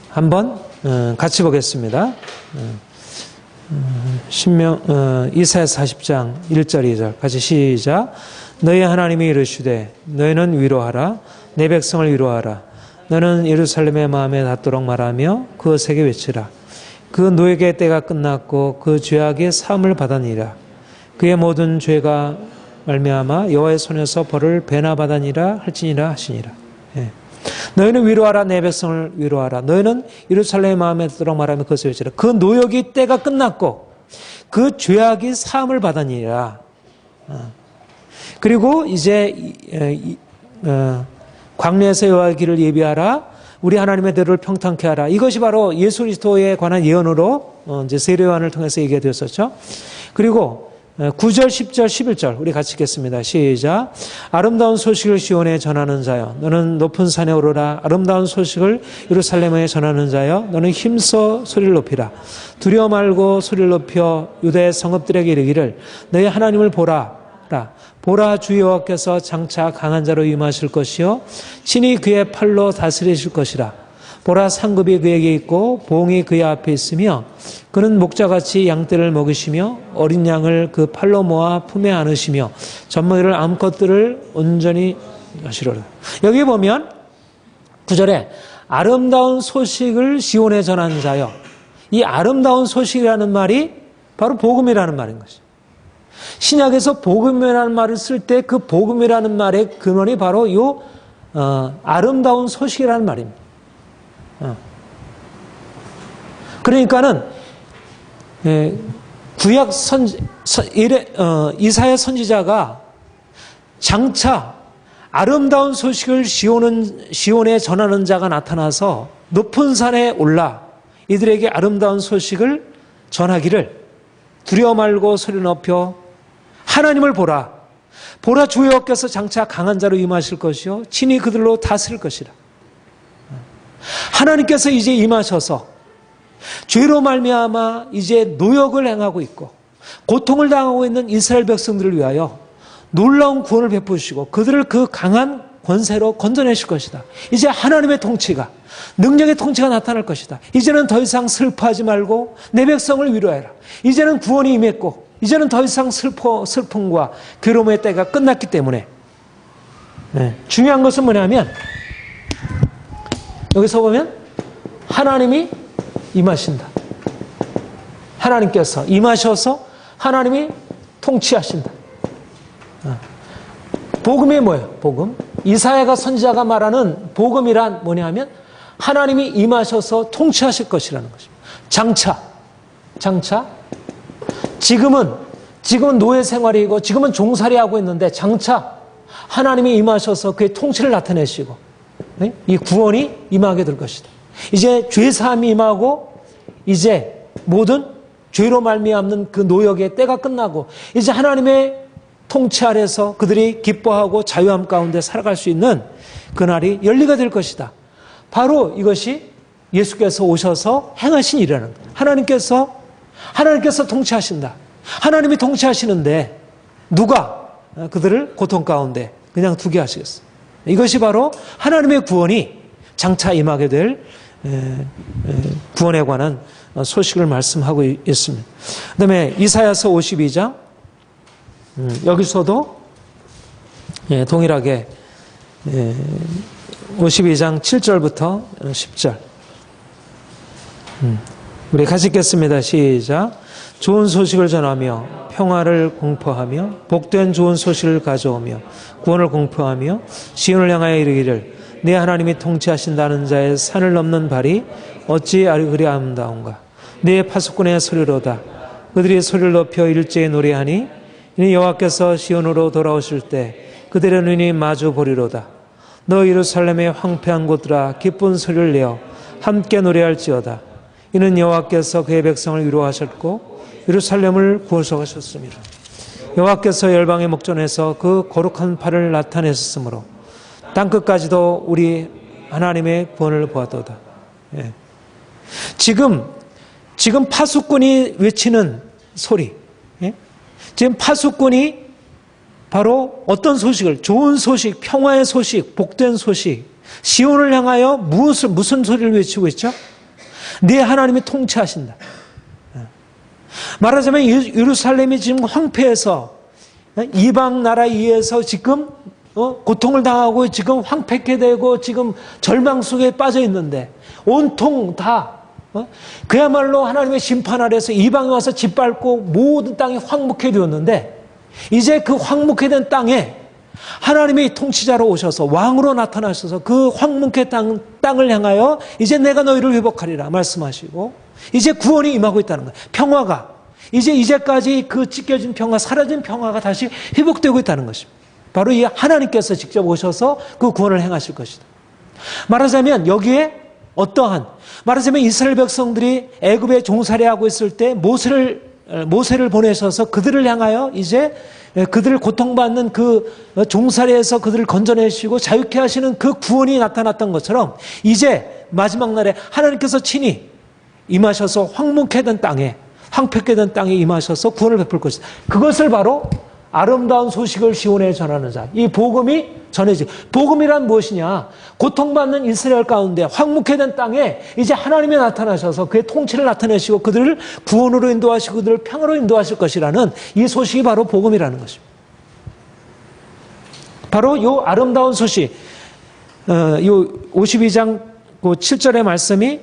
한번 같이 보겠습니다. 이사야 40장 1절 2절 같이 시작. 너희 하나님이 이르시되 너희는 위로하라 내 백성을 위로하라 너는 예루살렘의 마음에 닿도록 말하며 그것에게 외치라. 그 노예의 때가 끝났고 그 죄악의 사함을 받았니라. 그의 모든 죄가 말미암아 여호와의 손에서 벌을 배나 받았니라 할지니라 하시니라. 너희는 위로하라 내 백성을 위로하라. 너희는 예루살렘의 마음에 닿도록 말하며 그것을 외치라. 그 노역의 때가 끝났고 그 죄악이 사함을 받았니라. 그리고 이제 광야에서 여호와의 길을 예비하라. 우리 하나님의 대로를 평탄케 하라. 이것이 바로 예수 그리스도에 관한 예언으로 이제 세례요한을 통해서 얘기가 되었었죠. 그리고 9절, 10절, 11절 우리 같이 읽겠습니다. 시작. 아름다운 소식을 시온에 전하는 자여 너는 높은 산에 오르라. 아름다운 소식을 예루살렘에 전하는 자여 너는 힘써 소리를 높이라. 두려워 말고 소리를 높여 유다의 성읍들에게 이르기를 너희 하나님을 보라. 보라 주 여호와께서 장차 강한 자로 임하실 것이요 친히 그의 팔로 다스리실 것이라. 보라 상급이 그에게 있고 보응이 그의 앞에 있으며 그는 목자같이 양떼를 먹으시며 어린 양을 그 팔로 모아 품에 안으시며 젖먹이를 암컷들을 온전히 하시리라. 여기 보면 9절에 아름다운 소식을 시온에 전하는 자여, 이 아름다운 소식이라는 말이 바로 복음이라는 말인 것이죠. 신약에서 복음이라는 말을 쓸 때 그 복음이라는 말의 근원이 바로 이 아름다운 소식이라는 말입니다. 그러니까는 구약 이사야 선지자가 장차 아름다운 소식을 시온에 전하는 자가 나타나서 높은 산에 올라 이들에게 아름다운 소식을 전하기를 두려워 말고 소리 높여 하나님을 보라. 보라 주 여호와께서 장차 강한 자로 임하실 것이요 친히 그들로 다스릴 것이라. 하나님께서 이제 임하셔서 죄로 말미암아 이제 노역을 행하고 있고 고통을 당하고 있는 이스라엘 백성들을 위하여 놀라운 구원을 베푸시고 그들을 그 강한 권세로 건져내실 것이다. 이제 하나님의 통치가, 능력의 통치가 나타날 것이다. 이제는 더 이상 슬퍼하지 말고 내 백성을 위로해라. 이제는 구원이 임했고 이제는 더 이상 슬픔과 괴로움의 때가 끝났기 때문에 중요한 것은 뭐냐면 여기서 보면 하나님이 임하신다. 하나님께서 임하셔서 하나님이 통치하신다. 복음이 뭐예요? 복음. 이사야가 선지자가 말하는 복음이란 뭐냐면 하나님이 임하셔서 통치하실 것이라는 것입니다. 장차. 지금은 노예 생활이고 지금은 종살이 하고 있는데 장차 하나님이 임하셔서 그의 통치를 나타내시고 이 구원이 임하게 될 것이다. 이제 죄사함이 임하고 이제 모든 죄로 말미암는 그 노역의 때가 끝나고 이제 하나님의 통치 아래서 그들이 기뻐하고 자유함 가운데 살아갈 수 있는 그날이 열리게 될 것이다. 바로 이것이 예수께서 오셔서 행하신 일이라는 거예요. 하나님께서 통치하신다. 하나님이 통치하시는데 누가 그들을 고통 가운데 그냥 두게 하시겠어요? 이것이 바로 하나님의 구원이 장차 임하게 될 구원에 관한 소식을 말씀하고 있습니다. 그 다음에 이사야서 52장 여기서도 동일하게 52장 7절부터 10절 우리 같이 읽겠습니다. 시작. 좋은 소식을 전하며 평화를 공포하며 복된 좋은 소식을 가져오며 구원을 공포하며 시온을 향하여 이르기를 내 하나님이 통치하신다는 자의 산을 넘는 발이 어찌 그리 아름다운가. 내 파수꾼의 소리로다. 그들이 소리를 높여 일제히 노래하니 이는 여호와께서 시온으로 돌아오실 때 그들의 눈이 마주 보리로다. 너 예루살렘의 황폐한 곳들아 기쁜 소리를 내어 함께 노래할지어다. 이는 여호와께서 그의 백성을 위로하셨고 예루살렘을 구원하셨습니다. 여호와께서 열방의 목전에서 그 거룩한 팔을 나타내셨으므로 땅끝까지도 우리 하나님의 구원을 보았도다. 지금 파수꾼이 외치는 소리, 지금 파수꾼이 바로 어떤 소식을, 좋은 소식, 평화의 소식, 복된 소식, 시온을 향하여 무슨 소리를 외치고 있죠? 네 하나님이 통치하신다. 말하자면 예루살렘이 지금 황폐해서 이방 나라에 의해서 지금 고통을 당하고 지금 황폐케 되고 지금 절망 속에 빠져 있는데 온통 다 그야말로 하나님의 심판 아래서 이방에 와서 짓밟고 모든 땅이 황무케 되었는데 이제 그 황무케 된 땅에 하나님의 통치자로 오셔서 왕으로 나타나셔서 그 황무케 땅을 향하여 이제 내가 너희를 회복하리라 말씀하시고 이제 구원이 임하고 있다는 거예요. 평화가 이제까지 그 찢겨진 평화, 사라진 평화가 다시 회복되고 있다는 것입니다. 바로 이 하나님께서 직접 오셔서 그 구원을 행하실 것이다. 말하자면 여기에 말하자면 이스라엘 백성들이 애굽에 종살이하고 있을 때 모세를 보내셔서 그들을 향하여 이제 그들을 고통받는 그 종살이에서 그들을 건져내시고 자유케 하시는 그 구원이 나타났던 것처럼 이제 마지막 날에 하나님께서 친히 임하셔서 황폐케 된 땅에 임하셔서 구원을 베풀 것이다. 그것을 바로 아름다운 소식을 시온에 전하는 자, 이 복음이 전해지고, 복음이란 무엇이냐? 고통받는 이스라엘 가운데 황폐케 된 땅에 이제 하나님이 나타나셔서 그의 통치를 나타내시고 그들을 구원으로 인도하시고 그들을 평화로 인도하실 것이라는 이 소식이 바로 복음이라는 것입니다. 바로 이 아름다운 소식, 이 52장 7절의 말씀이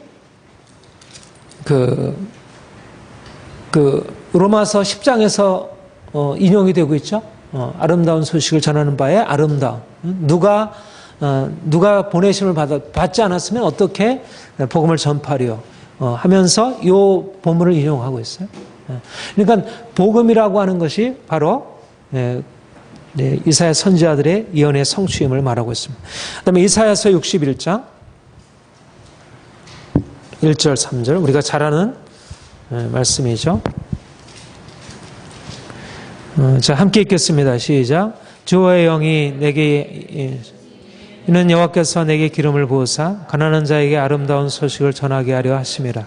로마서 10장에서 인용이 되고 있죠. 아름다운 소식을 전하는 바에 아름다운. 누가 보내심을 받지 않았으면 어떻게 복음을 전파리요 하면서 이 본문을 인용하고 있어요. 그러니까 복음이라고 하는 것이 바로 이사야 선지자들의 예언의 성취임을 말하고 있습니다. 그다음에 이사야서 61장 1절 3절 우리가 잘 아는 말씀이죠. 자, 함께 읽겠습니다. 시작. 주의 영이 내게 이는 여호와께서 내게 기름을 부으사 가난한 자에게 아름다운 소식을 전하게 하려 하심이라.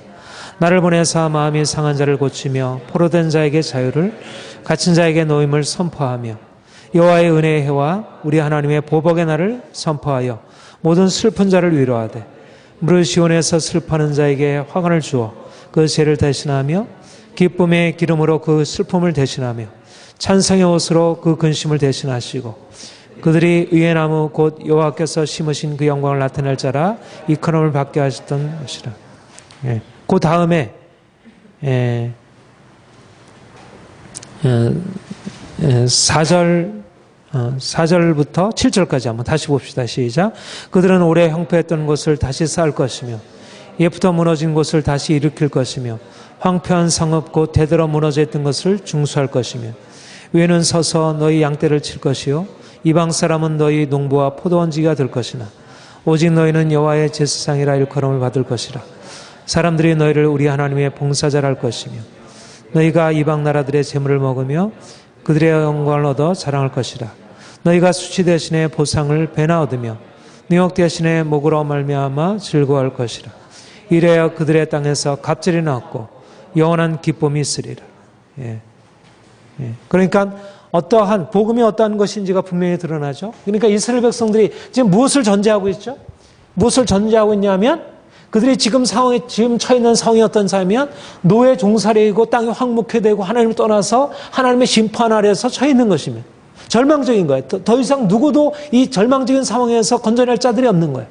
나를 보내사 마음이 상한 자를 고치며 포로된 자에게 자유를 갇힌 자에게 노임을 선포하며 여호와의 은혜의 해와 우리 하나님의 보복의 날을 선포하여 모든 슬픈 자를 위로하되 무릇 시온에서 슬퍼하는 자에게 화관을 주어 그 죄를 대신하며 기쁨의 기름으로 그 슬픔을 대신하며 찬성의 옷으로 그 근심을 대신하시고 그들이 의의 나무 곧 여호와께서 심으신 그 영광을 나타낼 자라 이끌음을 받게 하셨던 것이라. 그 다음에 4절부터 7절까지 한번 다시 봅시다. 시작. 그들은 오래 형폐했던 곳을 다시 쌓을 것이며 옛부터 무너진 곳을 다시 일으킬 것이며 황폐한 성읍 곧 대대로 무너져 있던 것을 중수할 것이며 위에는 서서 너희 양떼를 칠 것이요 이방 사람은 너희 농부와 포도원지가 될 것이나 오직 너희는 여호와의 제사장이라 일컬음을 받을 것이라. 사람들이 너희를 우리 하나님의 봉사자라 할 것이며 너희가 이방 나라들의 재물을 먹으며 그들의 영광을 얻어 자랑할 것이라. 너희가 수치 대신에 보상을 배나 얻으며 능욕 대신에 목으로 말미암아 즐거워할 것이라. 이래야 그들의 땅에서 갑절이 나왔고 영원한 기쁨이 있으리라. 그러니까 복음이 어떠한 것인지가 분명히 드러나죠. 그러니까 이스라엘 백성들이 지금 무엇을 전제하고 있죠? 무엇을 전제하고 있냐면 그들이 지금 처해 있는 상황이 어떤 삶이면 노예 종살이이고 땅이 황무케되고 하나님을 떠나서 하나님의 심판 아래에서 처해 있는 것이면 절망적인 거예요. 더 이상 누구도 이 절망적인 상황에서 건져낼 자들이 없는 거예요.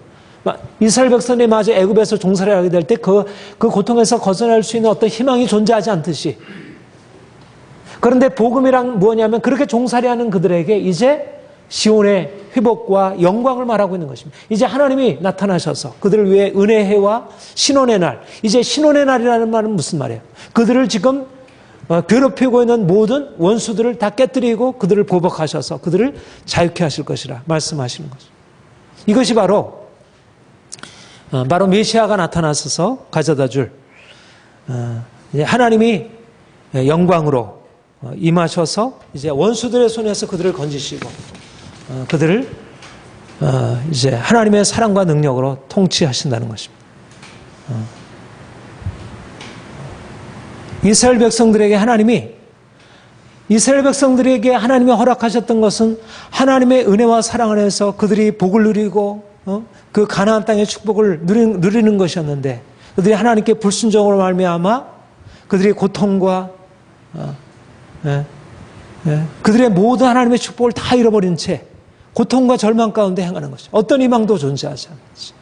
이스라엘 백성들이 마저 애굽에서 종살이를 하게 될 때 그 고통에서 벗어날 수 있는 어떤 희망이 존재하지 않듯이, 그런데 복음이란 뭐냐면 그렇게 종살이하는 그들에게 이제 시온의 회복과 영광을 말하고 있는 것입니다. 이제 하나님이 나타나셔서 그들을 위해 은혜의 해와 신원의 날, 이제 신원의 날이라는 말은 무슨 말이에요? 그들을 지금 괴롭히고 있는 모든 원수들을 다 깨뜨리고 그들을 보복하셔서 그들을 자유케 하실 것이라 말씀하시는 거죠. 이것이 바로 메시아가 나타나셔서 가져다 줄 하나님이 영광으로 임하셔서 이제 원수들의 손에서 그들을 건지시고 그들을 이제 하나님의 사랑과 능력으로 통치하신다는 것입니다. 이스라엘 백성들에게 하나님이 허락하셨던 것은 하나님의 은혜와 사랑 안에서 그들이 복을 누리고 그 가나안 땅의 축복을 누리는 것이었는데, 그들이 하나님께 불순종으로 말미암아 그들이 고통과 그들의 모든 하나님의 축복을 다 잃어버린 채 고통과 절망 가운데 행하는 것이죠. 어떤 희망도 존재하지 않았지.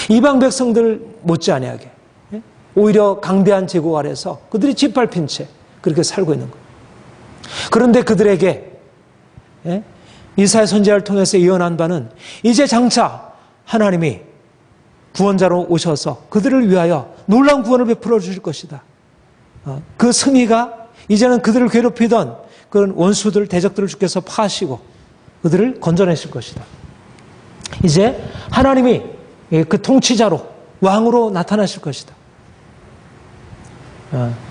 이방 백성들 못지않게 오히려 강대한 제국 아래서 그들이 짓밟힌 채 그렇게 살고 있는 거예요. 그런데 그들에게 이사야 선지자를 통해서 예언한 바는 이제 장차 하나님이 구원자로 오셔서 그들을 위하여 놀라운 구원을 베풀어 주실 것이다. 그 승리가 이제는 그들을 괴롭히던 그런 원수들, 대적들을 주께서 파하시고 그들을 건져내실 것이다. 이제 하나님이 그 통치자로, 왕으로 나타나실 것이다.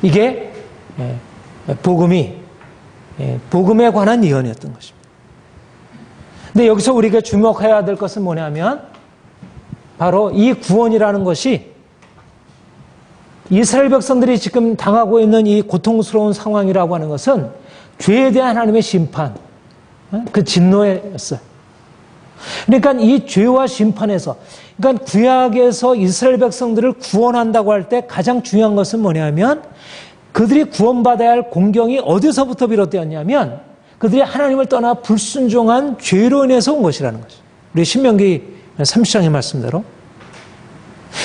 이게 복음에 관한 예언이었던 것입니다. 근데 여기서 우리가 주목해야 될 것은 뭐냐면 바로 이 구원이라는 것이 이스라엘 백성들이 지금 당하고 있는 이 고통스러운 상황이라고 하는 것은 죄에 대한 하나님의 심판, 그 진노였어요. 그러니까 이 죄와 심판에서, 그러니까 구약에서 이스라엘 백성들을 구원한다고 할 때 가장 중요한 것은 뭐냐면 그들이 구원받아야 할 공경이 어디서부터 비롯되었냐면 그들이 하나님을 떠나 불순종한 죄로 인해서 온 것이라는 것이죠. 우리 신명기 30장의 말씀대로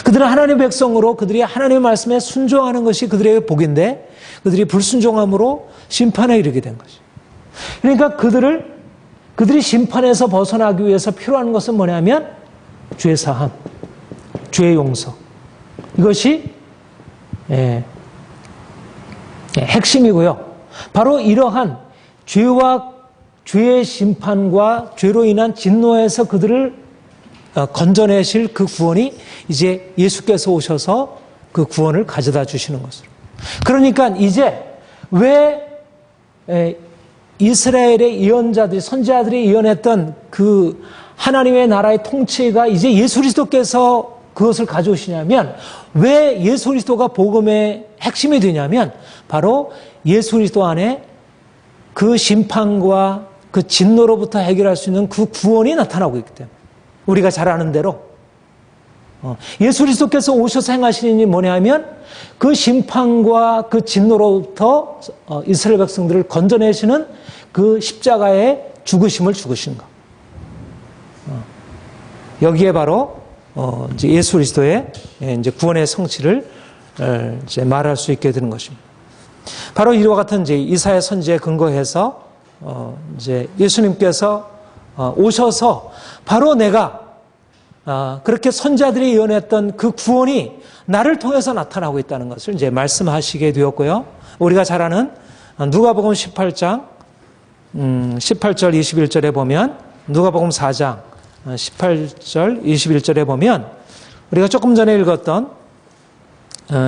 그들은 하나님의 백성으로 그들이 하나님의 말씀에 순종하는 것이 그들의 복인데 그들이 불순종함으로 심판에 이르게 된 것이죠. 그러니까 그들이 심판에서 벗어나기 위해서 필요한 것은 뭐냐면 죄 사함, 죄 용서. 이것이 핵심이고요. 바로 이러한 죄와 죄의 심판과 죄로 인한 진노에서 그들을 건져내실 그 구원이 이제 예수께서 오셔서 그 구원을 가져다 주시는 것으로. 그러니까 이제 왜 이스라엘의 예언자들이, 선지자들이 예언했던 그 하나님의 나라의 통치가 이제 예수 그리스도께서 그것을 가져오시냐면, 왜 예수 그리스도가 복음의 핵심이 되냐면 바로 예수 그리스도 안에 그 심판과 그 진노로부터 해결할 수 있는 그 구원이 나타나고 있기 때문에, 우리가 잘 아는 대로 예수 그리스도께서 오셔서 행하시는 일이 뭐냐면 그 심판과 그 진노로부터 이스라엘 백성들을 건져내시는 그 십자가의 죽으심을 죽으신 것. 여기에 바로 이제 예수 그리스도의 이제 구원의 성취를 이제 말할 수 있게 되는 것입니다. 바로 이와 같은 이제 이사야 선지에 근거해서 이제 예수님께서 오셔서 바로 내가 그렇게 선지자들이 예언했던 그 구원이 나를 통해서 나타나고 있다는 것을 이제 말씀하시게 되었고요. 우리가 잘 아는 누가복음 18장 18절 21절에 보면, 누가복음 4장 18절 21절에 보면 우리가 조금 전에 읽었던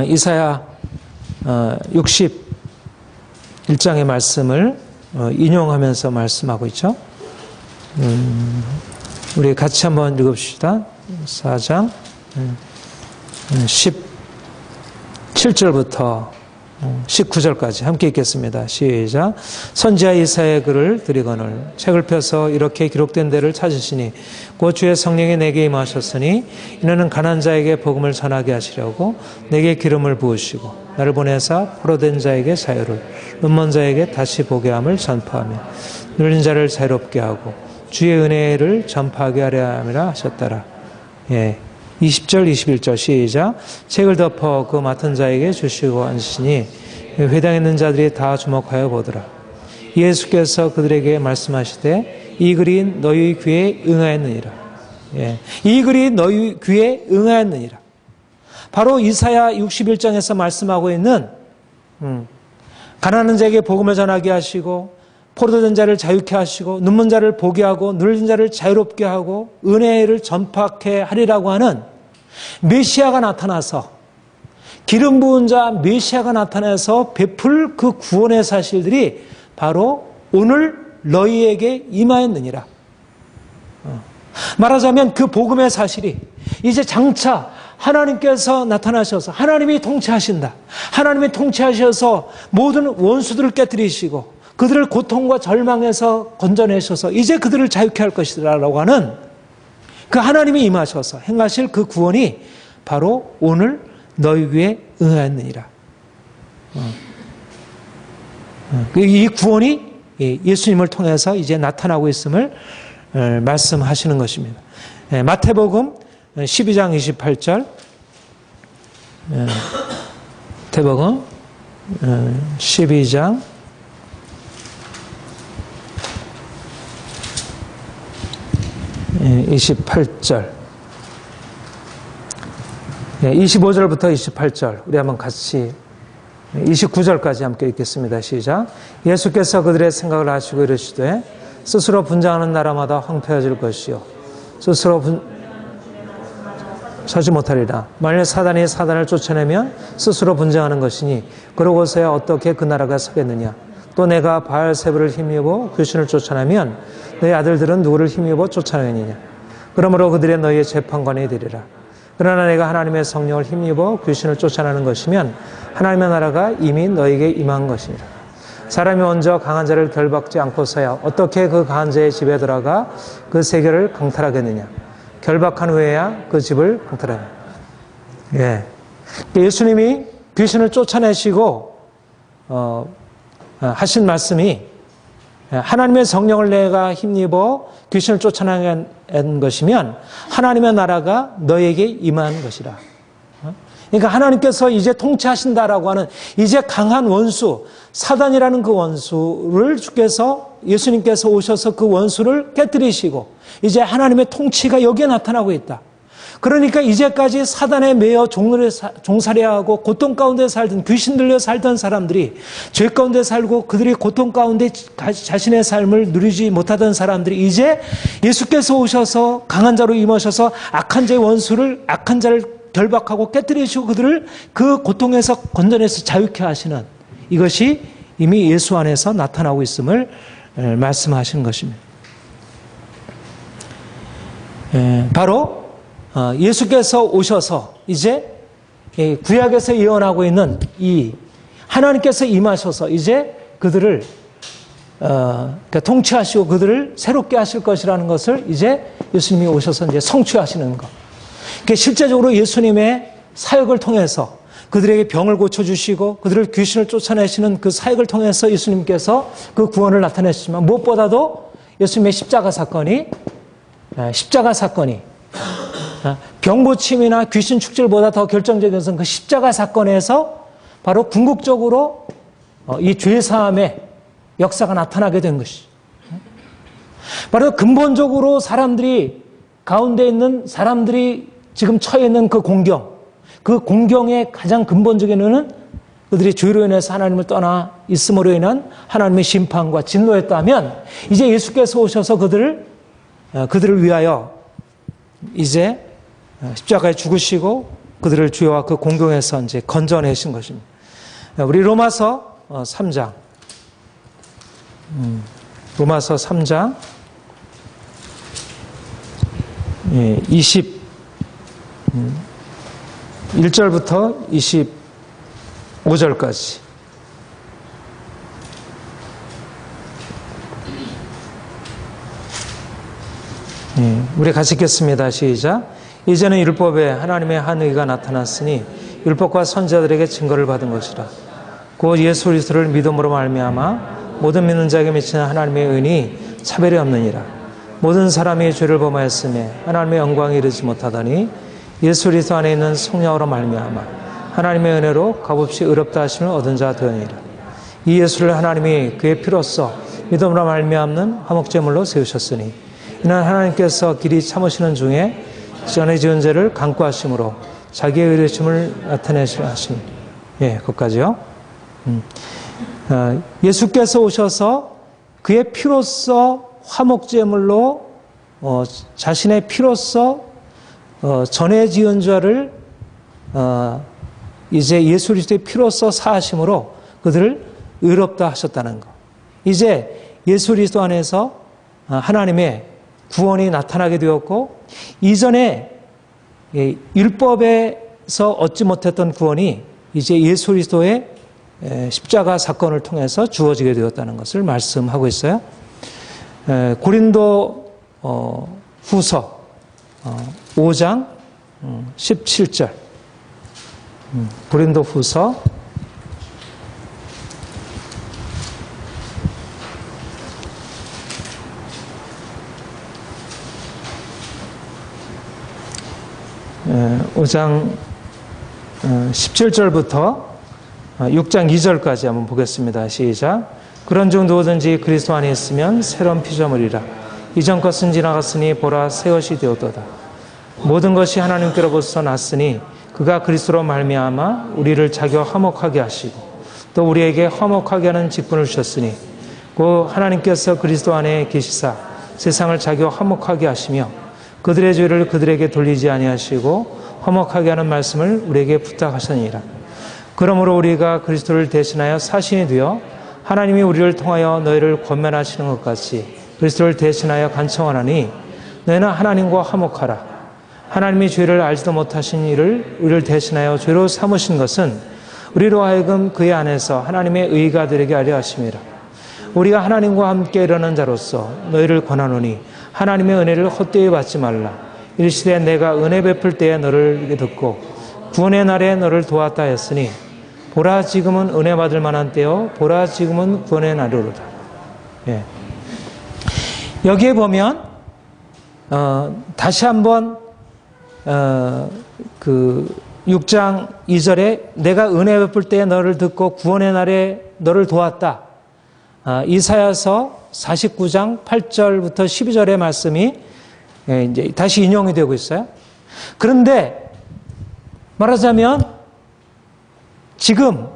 이사야 61장의 말씀을 인용하면서 말씀하고 있죠. 우리 같이 한번 읽읍시다. 4장 17절부터 19절까지 함께 읽겠습니다. 시작. 선지자 이사야의 글을 드리거늘 책을 펴서 이렇게 기록된 데를 찾으시니 곧 주의 성령이 내게 임하셨으니 이는 가난한 자에게 복음을 전하게 하시려고 내게 기름을 부으시고 나를 보내사 포로된 자에게 자유를, 눈먼 자에게 다시 보게 함을 전파하며 눌린 자를 자유롭게 하고 주의 은혜를 전파하게 하려 함이라 하셨더라. 20절 21절 시작. 책을 덮어 그 맡은 자에게 주시고 앉으시니 회당에 있는 자들이 다 주목하여 보더라. 예수께서 그들에게 말씀하시되 이 글이 너희 귀에 응하였느니라. 이 글이 너희 귀에 응하였느니라. 바로 이사야 61장에서 말씀하고 있는 가난한 자에게 복음을 전하게 하시고 포로된 자를 자유케 하시고 눈먼 자를 보게 하고 눌린 자를 자유롭게 하고 은혜를 전파케 하리라고 하는 메시아가 나타나서, 기름 부은 자 메시아가 나타나서 베풀 그 구원의 사실들이 바로 오늘 너희에게 임하였느니라. 말하자면 그 복음의 사실이 이제 장차 하나님께서 나타나셔서 하나님이 통치하신다. 하나님이 통치하셔서 모든 원수들을 깨뜨리시고 그들을 고통과 절망에서 건져내셔서 이제 그들을 자유케 할 것이라고 하는 그 하나님이 임하셔서 행하실 그 구원이 바로 오늘 너희 귀에 응하였느니라. 이 구원이 예수님을 통해서 이제 나타나고 있음을 말씀하시는 것입니다. 마태복음 12장 28절, 마태복음 12장 28절, 25절부터 28절 우리 한번 같이 29절까지 함께 읽겠습니다. 시작. 예수께서 그들의 생각을 아시고 이르시되 스스로 분장하는 나라마다 황폐해질 것이요 스스로 서지 못하리라. 만일 사단이 사단을 쫓아내면 스스로 분쟁하는 것이니 그러고서야 어떻게 그 나라가 서겠느냐. 또 내가 바알세불을 힘입어 귀신을 쫓아내면 너희 아들들은 누구를 힘입어 쫓아내느냐. 그러므로 그들의 너희의 재판관이 되리라. 그러나 내가 하나님의 성령을 힘입어 귀신을 쫓아내는 것이면 하나님의 나라가 이미 너희에게 임한 것이니라. 사람이 먼저 강한 자를 결박지 않고서야 어떻게 그 강한 자의 집에 들어가 그 세계를 강탈하겠느냐. 결박한 후에야 그 집을 강탈하느냐. 예. 예수님이 귀신을 쫓아내시고 하신 말씀이 하나님의 성령을 내가 힘입어 귀신을 쫓아내는 것이면 하나님의 나라가 너에게 임한 것이라. 그러니까 하나님께서 이제 통치하신다라고 하는 이제 강한 원수, 사단이라는 그 원수를 예수님께서 오셔서 그 원수를 깨뜨리시고 이제 하나님의 통치가 여기에 나타나고 있다. 그러니까 이제까지 사단에 매여 종살이하고 고통 가운데 살던, 귀신 들려 살던 사람들이, 죄 가운데 살고 그들이 고통 가운데 자신의 삶을 누리지 못하던 사람들이 이제 예수께서 오셔서 강한 자로 임하셔서 악한 자의 원수를, 악한 자를 결박하고 깨뜨리시고 그들을 그 고통에서 건져내서 자유케 하시는, 이것이 이미 예수 안에서 나타나고 있음을 말씀하신 것입니다. 바로 예수께서 오셔서 이제 구약에서 예언하고 있는 이 하나님께서 임하셔서 이제 그들을 통치하시고 그들을 새롭게 하실 것이라는 것을 이제 예수님이 오셔서 이제 성취하시는 것. 실제적으로 예수님의 사역을 통해서 그들에게 병을 고쳐주시고 그들을 귀신을 쫓아내시는 그 사역을 통해서 예수님께서 그 구원을 나타내시지만 무엇보다도 예수님의 십자가 사건이 병고침이나 귀신 축제보다 더 결정적인 것은 그 십자가 사건에서 바로 궁극적으로 이 죄사함의 역사가 나타나게 된 것이죠. 바로 근본적으로 사람들이 가운데 있는 사람들이 지금 처해 있는 그 공경의 가장 근본적인 이유는 그들이 죄로 인해서 하나님을 떠나 있음으로 인한 하나님의 심판과 진노였다면 이제 예수께서 오셔서 그들을 위하여 이제 십자가에 죽으시고 그들을 죄와 그 공경에서 이제 건져내신 것입니다. 우리 로마서 3장, 로마서 3장 21절부터 25절까지. 우리 같이 읽겠습니다. 시작. 이제는 율법에 하나님의 한 의가 나타났으니 율법과 선지자들에게 증거를 받은 것이라. 곧 예수 그리스도를 믿음으로 말미암아 모든 믿는 자에게 미치는 하나님의 은이 차별이 없느니라. 모든 사람이 죄를 범하였으며 하나님의 영광에 이르지 못하더니 예수 그리스도 안에 있는 성령으로 말미암아 하나님의 은혜로 값없이 의롭다 하심을 얻은 자 되었느니라. 이 예수를 하나님이 그의 피로써 믿음으로 말미암는 화목제물로 세우셨으니 이는 하나님께서 길이 참으시는 중에 전에 지은 죄를 강구하심으로 자기의 의로우심을 나타내시려 하심. 거기까지요. 예수께서 오셔서 그의 피로써 화목제물로 자신의 피로써 전에 지은 죄를 이제 예수 그리스도의 피로써 사하심으로 그들을 의롭다 하셨다는 것. 이제 예수 그리스도 안에서 하나님의 구원이 나타나게 되었고 이전에 율법에서 얻지 못했던 구원이 이제 예수 그리스도의 십자가 사건을 통해서 주어지게 되었다는 것을 말씀하고 있어요. 고린도 후서 5장 17절. 고린도 후서 5장 17절부터 6장 2절까지 한번 보겠습니다. 시작. 그런즉 누구든지 그리스도 안에 있으면 새로운 피조물이라. 이전 것은 지나갔으니 보라 새 것이 되었도다. 모든 것이 하나님께로부터 났으니 그가 그리스도로 말미암아 우리를 자기와 화목하게 하시고 또 우리에게 화목하게 하는 직분을 주셨으니 곧 하나님께서 그리스도 안에 계시사 세상을 자기와 화목하게 하시며 그들의 죄를 그들에게 돌리지 아니하시고 화목하게 하는 말씀을 우리에게 부탁하시니라. 그러므로 우리가 그리스도를 대신하여 사신이 되어 하나님이 우리를 통하여 너희를 권면하시는 것 같이 그리스도를 대신하여 간청하나니 너희는 하나님과 화목하라. 하나님이 죄를 알지도 못하신 이를 우리를 대신하여 죄로 삼으신 것은 우리로 하여금 그의 안에서 하나님의 의가 되게 하려 하심이라. 우리가 하나님과 함께 일하는 자로서 너희를 권하노니 하나님의 은혜를 헛되이 받지 말라. 일시되 내가 은혜 베풀 때에 너를 듣고 구원의 날에 너를 도왔다 했으니 보라 지금은 은혜 받을 만한 때요 보라 지금은 구원의 날이로다. 예. 여기에 보면 다시 한번 그 6장 2절에 내가 은혜 베풀 때에 너를 듣고 구원의 날에 너를 도왔다. 이사야서 49장 8절부터 12절의 말씀이 이제 다시 인용이 되고 있어요. 그런데 말하자면 지금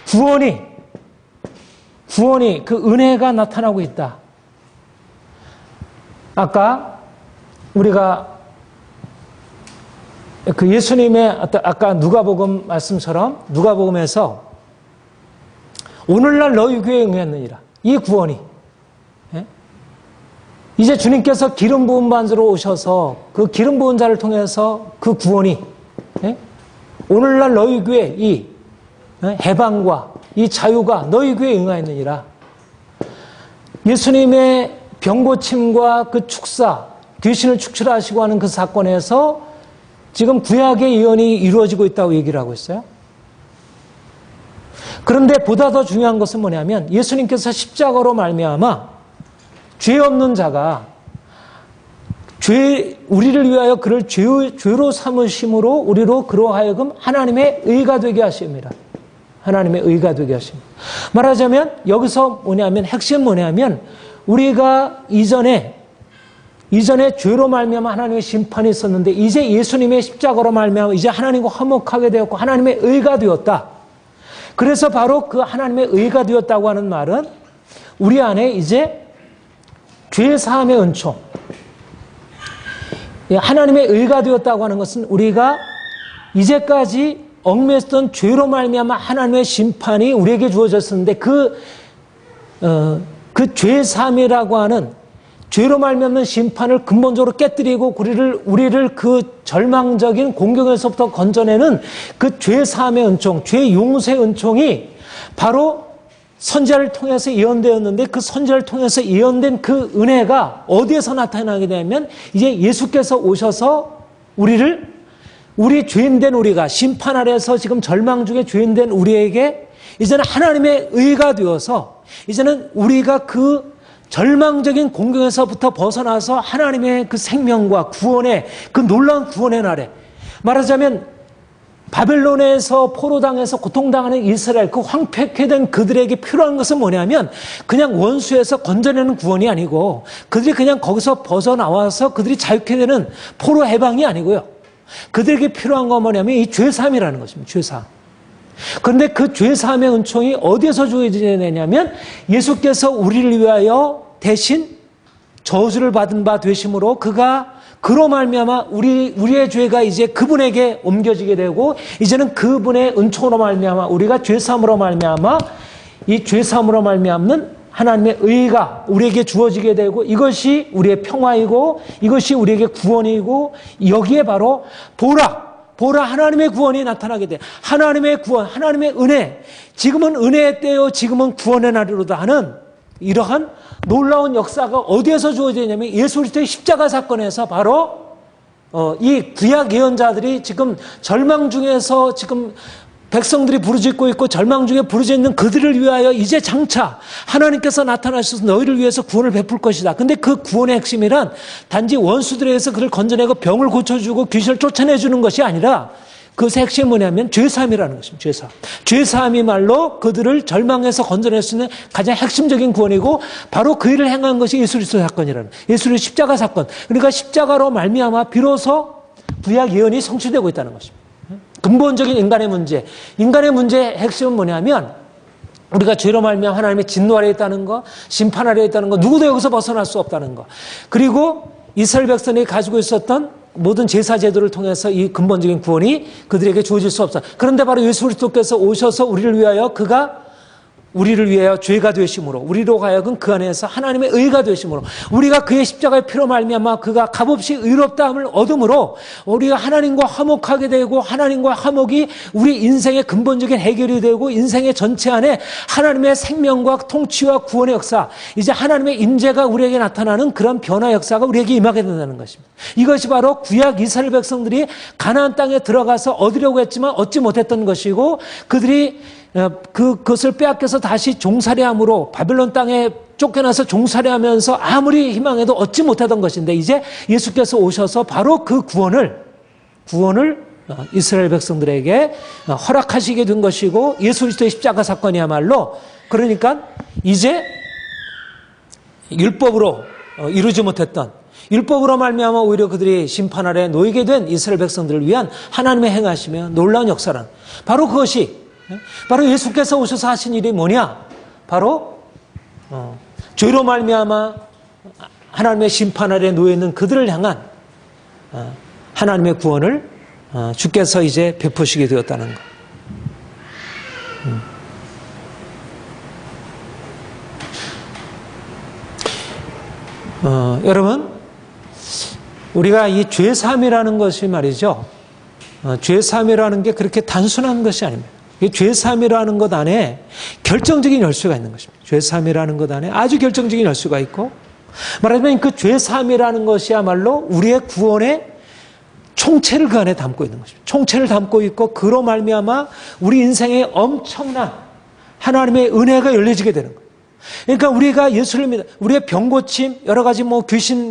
구원이 그 은혜가 나타나고 있다. 아까 우리가 그 예수님의 아까 누가복음 말씀처럼 누가복음에서 오늘날 너희 교회에 응했느니라. 이 구원이 이제 주님께서 기름 부은 반주로 오셔서 그 기름 부은 자를 통해서 그 구원이 오늘날 너희 교회 이 해방과 이 자유가 너희 교회에 응하였느니라. 예수님의 병고침과 그 축사, 귀신을 축출하시고 하는 그 사건에서 지금 구약의 예언이 이루어지고 있다고 얘기를 하고 있어요. 그런데 보다 더 중요한 것은 뭐냐면 예수님께서 십자가로 말미암아 죄 없는 자가 우리를 위하여 그를 죄로 삼으심으로 우리로 그로 하여금 하나님의 의가 되게 하십니다. 하나님의 의가 되게 하십니다. 말하자면 여기서 뭐냐면 핵심은 뭐냐면 우리가 이전에 죄로 말미암아 하나님의 심판이 있었는데 이제 예수님의 십자가로 말미암아 이제 하나님과 화목하게 되었고 하나님의 의가 되었다. 그래서 바로 그 하나님의 의가 되었다고 하는 말은 우리 안에 이제 죄 사함의 은총, 하나님의 의가 되었다고 하는 것은 우리가 이제까지 얽매였던 죄로 말미암아 하나님의 심판이 우리에게 주어졌었는데 그 죄 사함이라고 하는 죄로 말미암는 심판을 근본적으로 깨뜨리고 우리를 그 절망적인 공경에서부터 건져내는 그 죄 사함의 은총, 죄 용서의 은총이 바로 선지자를 통해서 예언되었는데 그 선지자를 통해서 예언된 그 은혜가 어디에서 나타나게 되냐면 이제 예수께서 오셔서 우리 죄인된 우리가 심판 아래에서 지금 절망 중에 죄인된 우리에게 이제는 하나님의 의가 되어서 이제는 우리가 그 절망적인 공경에서부터 벗어나서 하나님의 그 생명과 구원의 그 놀라운 구원의 날에 말하자면 바벨론에서 포로당해서 고통당하는 이스라엘 그 황폐케 된 그들에게 필요한 것은 뭐냐면 그냥 원수에서 건져내는 구원이 아니고 그들이 그냥 거기서 벗어나와서 그들이 자유케 되는 포로 해방이 아니고요. 그들에게 필요한 건 뭐냐면 이 죄사함이라는 것입니다. 죄사함. 그런데 그 죄사함의 은총이 어디에서 주어지냐면 예수께서 우리를 위하여 대신 저주를 받은 바 되심으로 그로 말미암아 우리의 죄가 이제 그분에게 옮겨지게 되고 이제는 그분의 은총으로 말미암아 우리가 죄사함으로 말미암아 이 죄사함으로 말미암는 하나님의 의가 우리에게 주어지게 되고 이것이 우리의 평화이고 이것이 우리에게 구원이고 여기에 바로 보라 하나님의 구원이 나타나게 돼. 하나님의 구원, 하나님의 은혜. 지금은 은혜의 때요, 지금은 구원의 날이로다 하는 이러한 놀라운 역사가 어디에서 주어지냐면 예수 그리스도의 십자가 사건에서 바로 이 구약 예언자들이 지금 절망 중에서 지금 백성들이 부르짖고 있고 절망 중에 부르짖는 그들을 위하여 이제 장차 하나님께서 나타나셔서 너희를 위해서 구원을 베풀 것이다. 근데 그 구원의 핵심이란 단지 원수들에게서 그를 건져내고 병을 고쳐주고 귀신을 쫓아내주는 것이 아니라 그것의 핵심이 뭐냐면 죄사함이라는 것입니다. 죄사함. 죄사함이 말로 그들을 절망에서 건져낼 수 있는 가장 핵심적인 구원이고 바로 그 일을 행한 것이 예수 그리스도 사건이라는 예수 그리스도 십자가 사건. 그러니까 십자가로 말미암아 비로소 구약 예언이 성취되고 있다는 것입니다. 근본적인 인간의 문제의 핵심은 뭐냐면 우리가 죄로 말미암아 하나님의 진노 아래에 있다는 거, 심판 아래에 있다는 거, 누구도 여기서 벗어날 수 없다는 거. 그리고 이스라엘 백성이 가지고 있었던 모든 제사 제도를 통해서 이 근본적인 구원이 그들에게 주어질 수 없어. 그런데 바로 예수 그리스도께서 오셔서 우리를 위하여 그가 우리를 위하여 죄가 되심으로 우리로 하여금 그 안에서 하나님의 의가 되심으로 우리가 그의 십자가의 피로 말미암아 그가 값없이 의롭다함을 얻음으로 우리가 하나님과 화목하게 되고 하나님과 화목이 우리 인생의 근본적인 해결이 되고 인생의 전체 안에 하나님의 생명과 통치와 구원의 역사, 이제 하나님의 임재가 우리에게 나타나는 그런 변화 역사가 우리에게 임하게 된다는 것입니다. 이것이 바로 구약 이스라엘 백성들이 가나안 땅에 들어가서 얻으려고 했지만 얻지 못했던 것이고, 그들이 그것을 빼앗겨서 다시 종살이함으로 바벨론 땅에 쫓겨나서 종살이하면서 아무리 희망해도 얻지 못하던 것인데, 이제 예수께서 오셔서 바로 그 구원을 이스라엘 백성들에게 허락하시게 된 것이고, 예수 그리스도의 십자가 사건이야말로 그러니까 이제 율법으로 이루지 못했던, 율법으로 말미암아 오히려 그들이 심판 아래 놓이게 된 이스라엘 백성들을 위한 하나님의 행하시며 놀라운 역사란, 바로 그것이 바로 예수께서 오셔서 하신 일이 뭐냐? 바로 죄로 말미암아 하나님의 심판 아래 놓여 있는 그들을 향한 하나님의 구원을 주께서 이제 베푸시게 되었다는 것. 여러분, 우리가 이 죄사함이라는 것이 말이죠, 죄사함이라는 게 그렇게 단순한 것이 아닙니다. 이 죄사함이라는 것 안에 결정적인 열쇠가 있는 것입니다. 죄사함이라는 것 안에 아주 결정적인 열쇠가 있고, 말하자면 그 죄사함이라는 것이야말로 우리의 구원의 총체를 그 안에 담고 있는 것입니다. 총체를 담고 있고, 그로 말미암아 우리 인생에 엄청난 하나님의 은혜가 열려지게 되는 거예요. 그러니까 우리가 예수를 믿어, 우리의 병고침, 여러 가지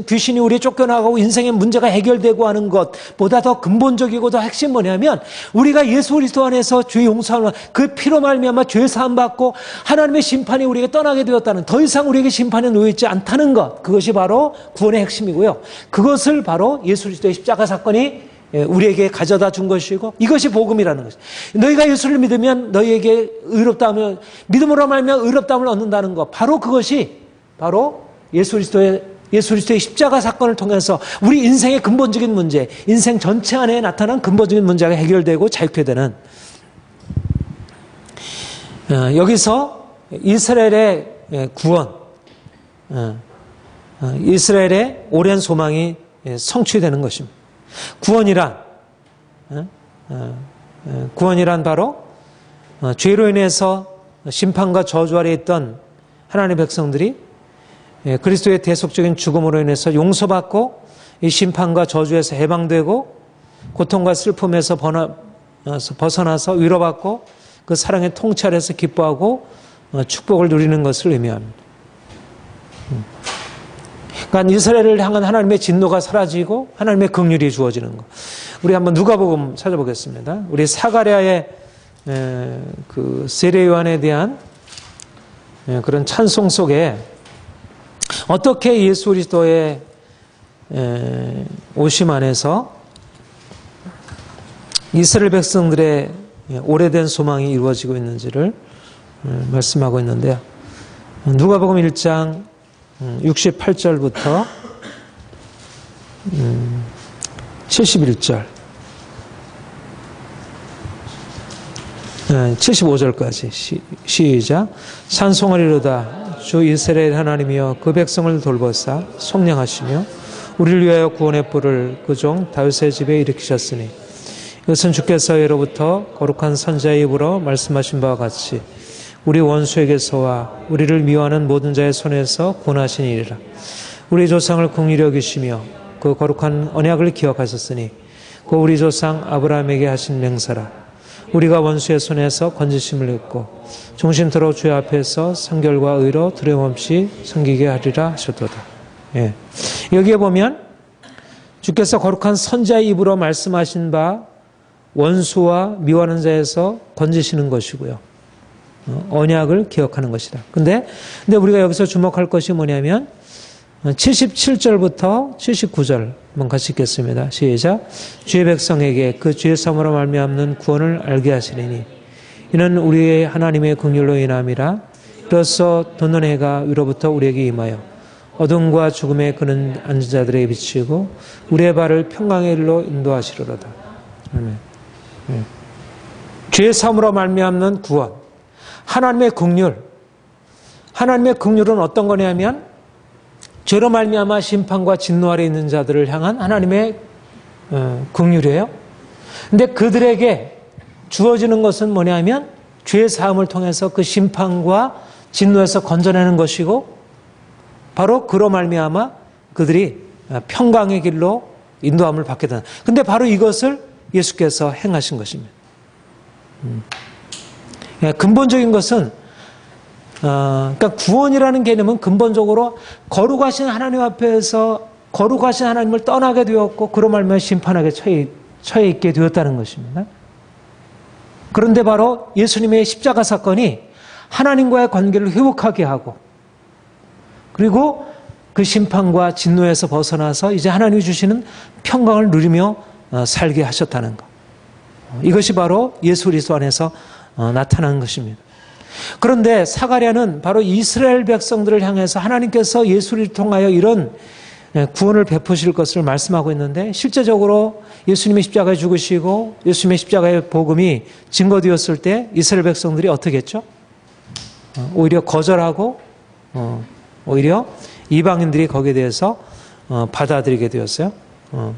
귀신이 우리 쫓겨나가고 인생의 문제가 해결되고 하는 것보다 더 근본적이고 더 핵심 뭐냐면, 우리가 예수 그리스도 안에서 죄 용서함을, 그 피로 말미암아 죄 사함 받고 하나님의 심판이 우리에게 떠나게 되었다는, 더 이상 우리에게 심판에 놓여 있지 않다는 것, 그것이 바로 구원의 핵심이고요. 그것을 바로 예수 그리스도의 십자가 사건이 우리에게 가져다 준 것이고, 이것이 복음이라는 것이죠. 너희가 예수를 믿으면 너희에게 의롭다함을, 믿음으로 말미암아 의롭다함을 얻는다는 것, 바로 그것이 바로 예수 그리스도의 십자가 사건을 통해서 우리 인생의 근본적인 문제, 인생 전체 안에 나타난 근본적인 문제가 해결되고 자유케 되는, 여기서 이스라엘의 구원, 이스라엘의 오랜 소망이 성취되는 것입니다. 구원이란 바로 죄로 인해서 심판과 저주 아래 있던 하나님의 백성들이 그리스도의 대속적인 죽음으로 인해서 용서받고 이 심판과 저주에서 해방되고 고통과 슬픔에서 벗어나서 위로받고 그 사랑의 통치 아래서 기뻐하고 축복을 누리는 것을 의미합니다. 그러니까 이스라엘을 향한 하나님의 진노가 사라지고 하나님의 긍휼이 주어지는 것. 우리 한번 누가복음 찾아보겠습니다. 우리 사가랴의 그 세례 요한에 대한 그런 찬송 속에 어떻게 예수 그리스도의 오심 안에서 이스라엘 백성들의 오래된 소망이 이루어지고 있는지를 말씀하고 있는데요. 누가복음 1장 68절부터 71절, 75절까지 시작. 찬송하리로다. 주 이스라엘 하나님이여 그 백성을 돌보사 속량하시며 우리를 위하여 구원의 뿔을 그 종 다윗의 집에 일으키셨으니, 이것은 주께서 예로부터 거룩한 선자의 입으로 말씀하신 바와 같이 우리 원수에게서와 우리를 미워하는 모든 자의 손에서 구원하신 일이라. 우리 조상을 긍휼히 여기시며 그 거룩한 언약을 기억하셨으니 그 우리 조상 아브라함에게 하신 맹세라. 우리가 원수의 손에서 건지심을 입고 종신토록 주의 앞에서 성결과 의로 두려움 없이 섬기게 하리라 하셨도다. 예. 여기에 보면 주께서 거룩한 선자의 입으로 말씀하신 바 원수와 미워하는 자에서 건지시는 것이고요. 언약을 기억하는 것이다. 근데 우리가 여기서 주목할 것이 뭐냐면 77절부터 79절 한번 같이 읽겠습니다. 시작. 주의 백성에게 그 주의 사함으로 말미암는 구원을 알게 하시리니 이는 우리의 하나님의 긍휼로 인함이라. 이로써 돋는 해가 위로부터 우리에게 임하여 어둠과 죽음에 그는 앉은 자들에게 비치고 우리의 발을 평강의 길로 인도하시리로다. 아멘. 죄의 사함으로 말미암는 구원, 하나님의 긍휼. 하나님의 긍휼은 어떤 거냐면 죄로 말미암아 심판과 진노 아래 있는 자들을 향한 하나님의 긍휼이에요. 근데 그들에게 주어지는 것은 뭐냐면 죄의 사함을 통해서 그 심판과 진노에서 건져내는 것이고, 바로 그로 말미암아 그들이 평강의 길로 인도함을 받게 되는. 근데 바로 이것을 예수께서 행하신 것입니다. 근본적인 것은 그러니까 구원이라는 개념은 근본적으로 거룩하신 하나님 앞에서 거룩하신 하나님을 떠나게 되었고 그로 말미암아 심판하게 처해 있게 되었다는 것입니다. 그런데 바로 예수님의 십자가 사건이 하나님과의 관계를 회복하게 하고, 그리고 그 심판과 진노에서 벗어나서 이제 하나님이 주시는 평강을 누리며 살게 하셨다는 것. 이것이 바로 예수 그리스도 안에서 나타난 것입니다. 그런데 사가랴는 바로 이스라엘 백성들을 향해서 하나님께서 예수를 통하여 이런 구원을 베푸실 것을 말씀하고 있는데, 실제적으로 예수님의 십자가에 죽으시고 예수님의 십자가의 복음이 증거되었을 때 이스라엘 백성들이 어떻게 했죠? 오히려 거절하고 오히려 이방인들이 거기에 대해서 받아들이게 되었어요.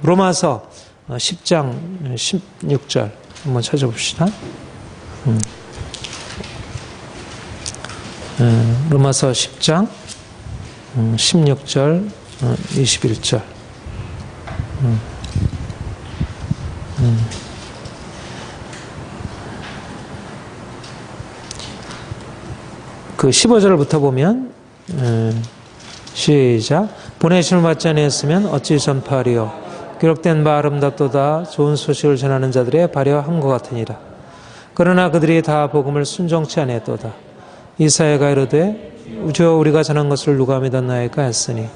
로마서 10장 16절 한번 찾아봅시다. 로마서 10장 16절 21절. 그 15절부터 보면 시작. 보내심을 받지 아니했으면 어찌 전파하리요. 기록된 바 아름답도다. 좋은 소식을 전하는 자들의 발효함과 같으니라. 그러나 그들이 다 복음을 순종치 아니했도다. 이사야가 이르되 주여 우리가 전한 것을 누가 믿었나이까 했으니,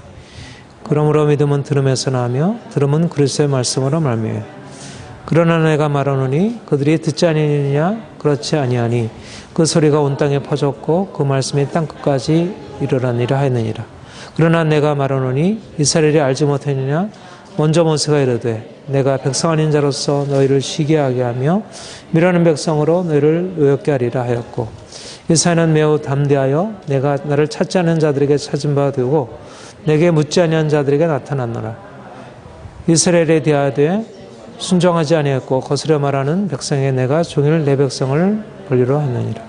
그러므로 믿음은 들음에서 나며 들음은 그리스도의 말씀으로 말미암아. 그러나 내가 말하노니 그들이 듣지 아니느냐? 그렇지 아니하니 그 소리가 온 땅에 퍼졌고 그 말씀이 땅끝까지 이르러니라 하였느니라. 그러나 내가 말하노니 이스라엘이 알지 못하느냐? 먼저 모세가 이르되 내가 백성 아닌 자로서 너희를 시기하게 하며 미라는 백성으로 너희를 노엽게 하리라 하였고, 이사야는 매우 담대하여 내가 나를 찾지 않은 자들에게 찾은 바 되고 내게 묻지 아니한 자들에게 나타났노라. 이스라엘에 대하되 순종하지 아니했고 거스려 말하는 백성에게 내가 종일 내 백성을 벌리러 하느니라.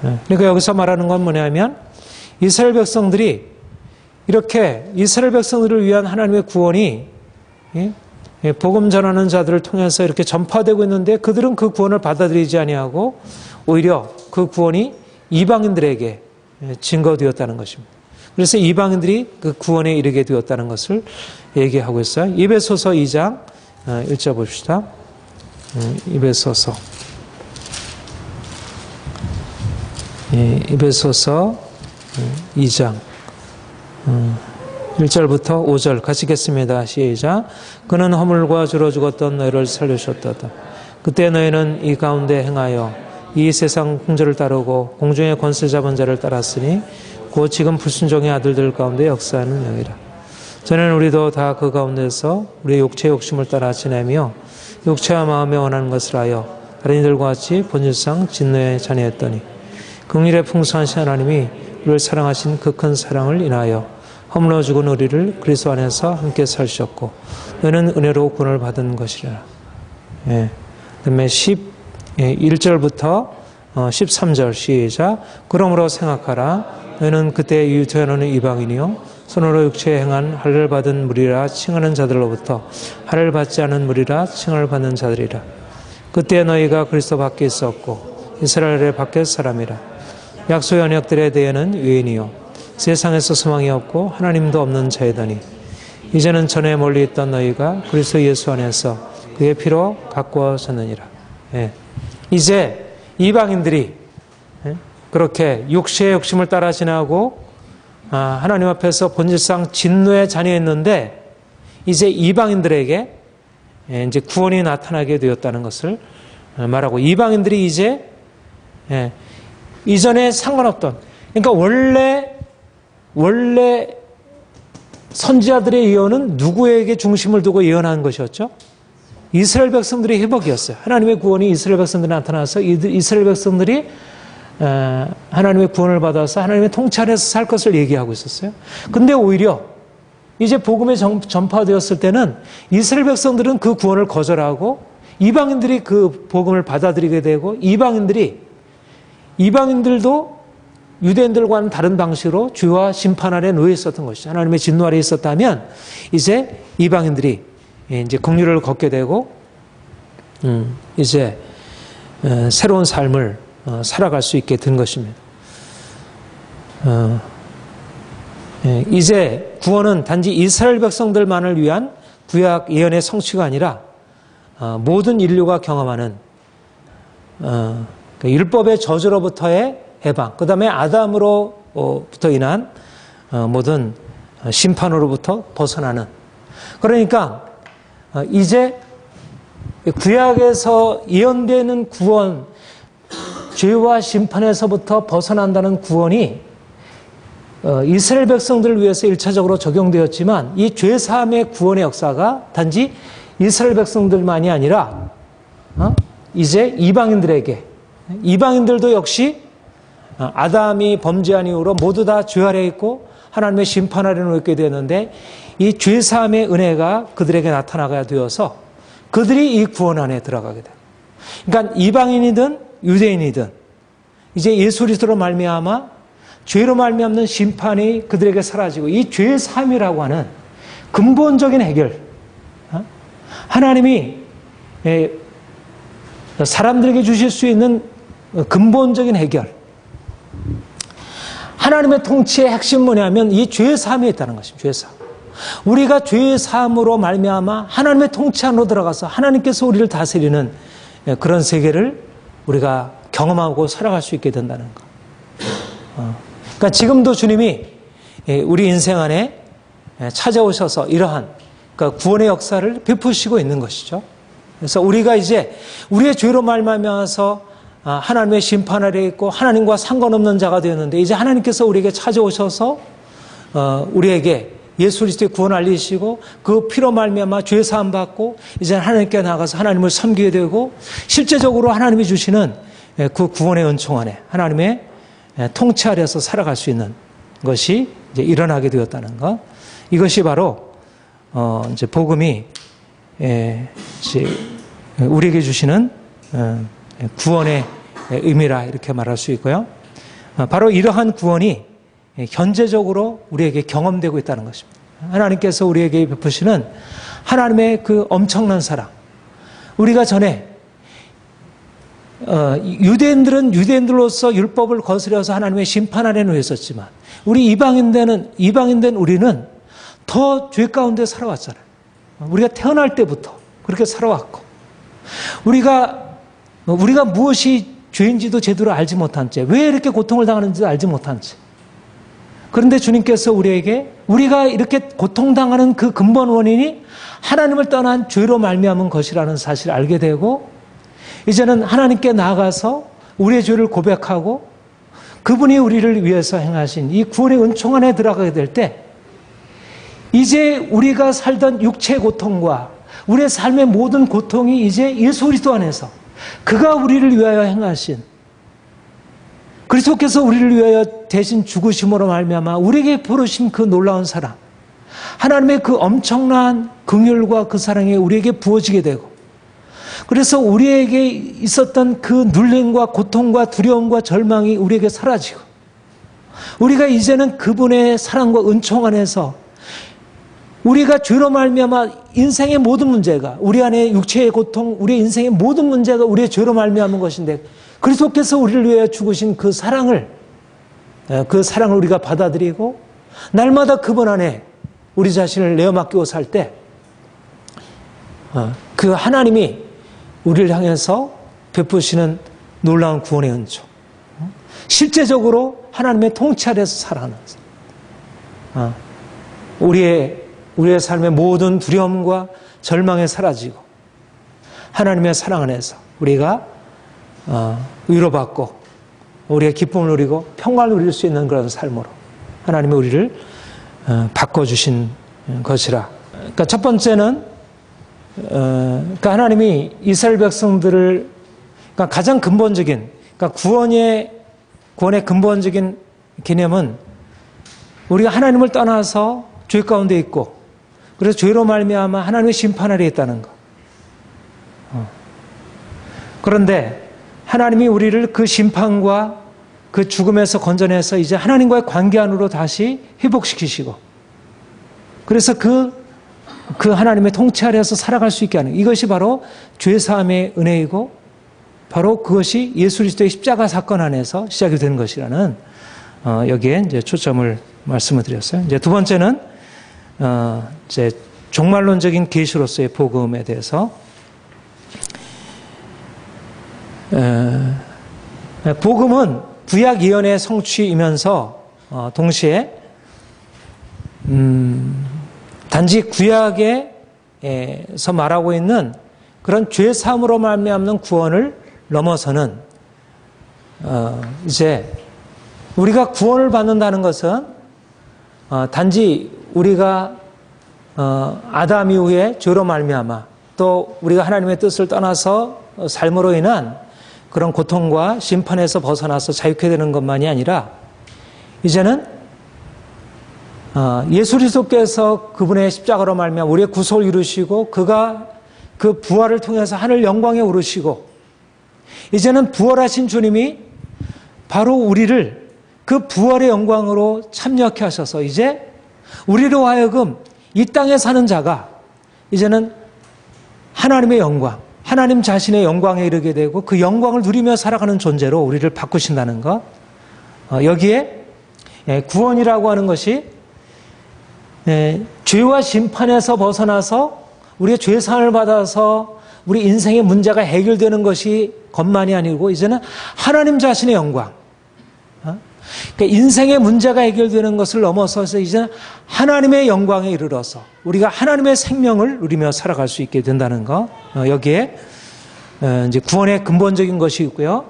그러니까 여기서 말하는 건 뭐냐면 이스라엘 백성들이 이렇게 이스라엘 백성들을 위한 하나님의 구원이 복음 전하는 자들을 통해서 이렇게 전파되고 있는데, 그들은 그 구원을 받아들이지 아니하고 오히려 그 구원이 이방인들에게 증거되었다는 것입니다. 그래서 이방인들이 그 구원에 이르게 되었다는 것을 얘기하고 있어요. 에베소서 2장 1절 봅시다. 에베소서 2장 1절부터 5절 같이 읽겠습니다. 시작. 그는 허물과 주로 죽었던 너희를 살려주셨도다. 그때 너희는 이 가운데 행하여 이 세상 풍조를 따르고 공중의 권세 잡은 자를 따랐으니 곧 지금 불순종의 아들들 가운데 역사하는 영이라. 전에는 우리도 다 그 가운데서 우리의 육체의 욕심을 따라 지내며 육체와 마음에 원하는 것을 하여 다른 이들과 같이 본질상 진노의 자녀였더니, 긍휼의 풍성하신 하나님이 우리를 사랑하신 그 큰 사랑을 인하여 허물어 죽은 우리를 그리스도 안에서 함께 살으셨고 너는 은혜로 구원을 받은 것이라. 그다음에 1절부터 13절 시작. 그러므로 생각하라. 너희는 그때 유태하는 이방인이요 손으로 육체에 행한 할례를 받은 무리라 칭하는 자들로부터 할례를 받지 않은 무리라 칭을 받는 자들이라. 그때 너희가 그리스도 밖에 있었고 이스라엘의 밖에 사람이라. 약속의 언약들에 대해는 유인이요 세상에서 소망이 없고 하나님도 없는 자이더니, 이제는 전에 멀리 있던 너희가 그리스도 예수 안에서 그의 피로 가꾸어졌느니라. 이제 이방인들이 그렇게 육체의 욕심을 따라 지나고 하나님 앞에서 본질상 진노의 자녀였는데, 이제 이방인들에게 이제 구원이 나타나게 되었다는 것을 말하고, 이방인들이 이제 예. 이전에 상관없던, 그러니까 원래 선지자들의 예언은 누구에게 중심을 두고 예언하는 것이었죠? 이스라엘 백성들의 회복이었어요. 하나님의 구원이 이스라엘 백성들에 나타나서 이스라엘 백성들이 하나님의 구원을 받아서 하나님의 통치 아래서 살 것을 얘기하고 있었어요. 근데 오히려 이제 복음이 전파되었을 때는 이스라엘 백성들은 그 구원을 거절하고 이방인들이 그 복음을 받아들이게 되고 이방인들도 유대인들과는 다른 방식으로 죄와 심판 아래 놓여 있었던 것이죠. 하나님의 진노 아래 있었다면 이제 이방인들이 이제 긍휼을 걷게 되고 이제 새로운 삶을 살아갈 수 있게 된 것입니다. 이제 구원은 단지 이스라엘 백성들만을 위한 구약 예언의 성취가 아니라 모든 인류가 경험하는 율법의 저주로부터의 해방, 그 다음에 아담으로부터 인한 모든 심판으로부터 벗어나는, 그러니까 이제 구약에서 예언되는 구원, 죄와 심판에서부터 벗어난다는 구원이 이스라엘 백성들을 위해서 1차적으로 적용되었지만 이 죄사함의 구원의 역사가 단지 이스라엘 백성들만이 아니라 이제 이방인들도 역시 아담이 범죄한 이후로 모두 다 죄 아래 있고 하나님의 심판 아래 놓이게 되었는데 이 죄사함의 은혜가 그들에게 나타나게 되어서 그들이 이 구원 안에 들어가게 돼요. 그러니까 이방인이든 유대인이든 이제 예수 그리스도로 말미암아 죄로 말미암는 심판이 그들에게 사라지고 이 죄사함이라고 하는 근본적인 해결, 하나님이 사람들에게 주실 수 있는 근본적인 해결, 하나님의 통치의 핵심 뭐냐면 이 죄사함에 있다는 것입니다. 죄사함. 우리가 죄사함으로 말미암아 하나님의 통치 안으로 들어가서 하나님께서 우리를 다스리는 그런 세계를 우리가 경험하고 살아갈 수 있게 된다는 것. 그러니까 지금도 주님이 우리 인생 안에 찾아오셔서 이러한 그러니까 구원의 역사를 베푸시고 있는 것이죠. 그래서 우리가 이제 우리의 죄로 말미암아서 하나님의 심판 아래 있고 하나님과 상관없는 자가 되었는데 이제 하나님께서 우리에게 찾아오셔서 우리에게 예수 그리스도의 구원을 알리시고 그 피로 말미암아 죄 사함 받고 이제 하나님께 나가서 하나님을 섬기게 되고 실제적으로 하나님이 주시는 그 구원의 은총 안에 하나님의 통치 아래서 살아갈 수 있는 것이 이제 일어나게 되었다는 것. 이것이 바로 이제 복음이 이제 우리에게 주시는 구원의 의미라 이렇게 말할 수 있고요. 바로 이러한 구원이 현재적으로 우리에게 경험되고 있다는 것입니다. 하나님께서 우리에게 베푸시는 하나님의 그 엄청난 사랑. 우리가 전에 유대인들은 유대인들로서 율법을 거스려서 하나님의 심판 아래 놓였었지만 우리 이방인된 우리는 더 죄 가운데 살아왔잖아요. 우리가 태어날 때부터 그렇게 살아왔고 우리가 무엇이 죄인지도 제대로 알지 못한 채 왜 이렇게 고통을 당하는지도 알지 못한 채 그런데 주님께서 우리가 이렇게 고통당하는 그 근본 원인이 하나님을 떠난 죄로 말미암은 것이라는 사실을 알게 되고 이제는 하나님께 나아가서 우리의 죄를 고백하고 그분이 우리를 위해서 행하신 이 구원의 은총 안에 들어가게 될 때 이제 우리가 살던 육체의 고통과 우리의 삶의 모든 고통이 이제 예수 그리스도 안에서 그가 우리를 위하여 행하신 그리스도께서 우리를 위하여 대신 죽으심으로 말미암아 우리에게 부르신 그 놀라운 사랑, 하나님의 그 엄청난 긍휼과 그 사랑이 우리에게 부어지게 되고 그래서 우리에게 있었던 그 눌림과 고통과 두려움과 절망이 우리에게 사라지고 우리가 이제는 그분의 사랑과 은총 안에서 우리가 죄로 말미암아 인생의 모든 문제가 우리 안에 육체의 고통, 우리 인생의 모든 문제가 우리의 죄로 말미암은 것인데 그리스도께서 우리를 위해 죽으신 그 사랑을 우리가 받아들이고 날마다 그분 안에 우리 자신을 내어 맡기고 살 때 그 하나님이 우리를 향해서 베푸시는 놀라운 구원의 은총, 실제적으로 하나님의 통치 아래서 살아가는 우리의 삶의 모든 두려움과 절망이 사라지고 하나님의 사랑 안에서 우리가 위로받고 우리가 기쁨을 누리고 평강을 누릴 수 있는 그런 삶으로 하나님이 우리를 바꿔주신 것이라. 그러니까 첫 번째는 그러니까 하나님이 이스라엘 백성들을 그러니까 가장 근본적인 그러니까 구원의 근본적인 개념은 우리가 하나님을 떠나서 죄 가운데 있고 그래서 죄로 말미암아 하나님의 심판 아래에 있다는 것. 그런데 하나님이 우리를 그 심판과 그 죽음에서 건져내서 이제 하나님과의 관계 안으로 다시 회복시키시고 그래서 그 하나님의 통치 아래에서 살아갈 수 있게 하는 이것이 바로 죄사함의 은혜이고 바로 그것이 예수 그리스도의 십자가 사건 안에서 시작이 된 것이라는 여기에 이제 초점을 말씀을 드렸어요. 이제 두 번째는 이제 종말론적인 계시로서의 복음에 대해서 복음은 구약 예언의 성취이면서 동시에 단지 구약에서 말하고 있는 그런 죄 사함으로 말미암는 구원을 넘어서는 이제 우리가 구원을 받는다는 것은 단지 우리가 아담 이후에 죄로 말미암아 또 우리가 하나님의 뜻을 떠나서 삶으로 인한 그런 고통과 심판에서 벗어나서 자유케 되는 것만이 아니라 이제는 예수 그리스도께서 그분의 십자가로 말미암아 우리의 구속을 이루시고 그가 그 부활을 통해서 하늘 영광에 오르시고 이제는 부활하신 주님이 바로 우리를 그 부활의 영광으로 참여케 하셔서 이제 우리로 하여금 이 땅에 사는 자가 이제는 하나님의 영광, 하나님 자신의 영광에 이르게 되고 그 영광을 누리며 살아가는 존재로 우리를 바꾸신다는 것. 여기에 구원이라고 하는 것이 죄와 심판에서 벗어나서 우리의 죄사함을 받아서 우리 인생의 문제가 해결되는 것이 것만이 아니고 이제는 하나님 자신의 영광. 그러니까 인생의 문제가 해결되는 것을 넘어서서 이제는 하나님의 영광에 이르러서 우리가 하나님의 생명을 누리며 살아갈 수 있게 된다는 것. 여기에 이제 구원의 근본적인 것이 있고요.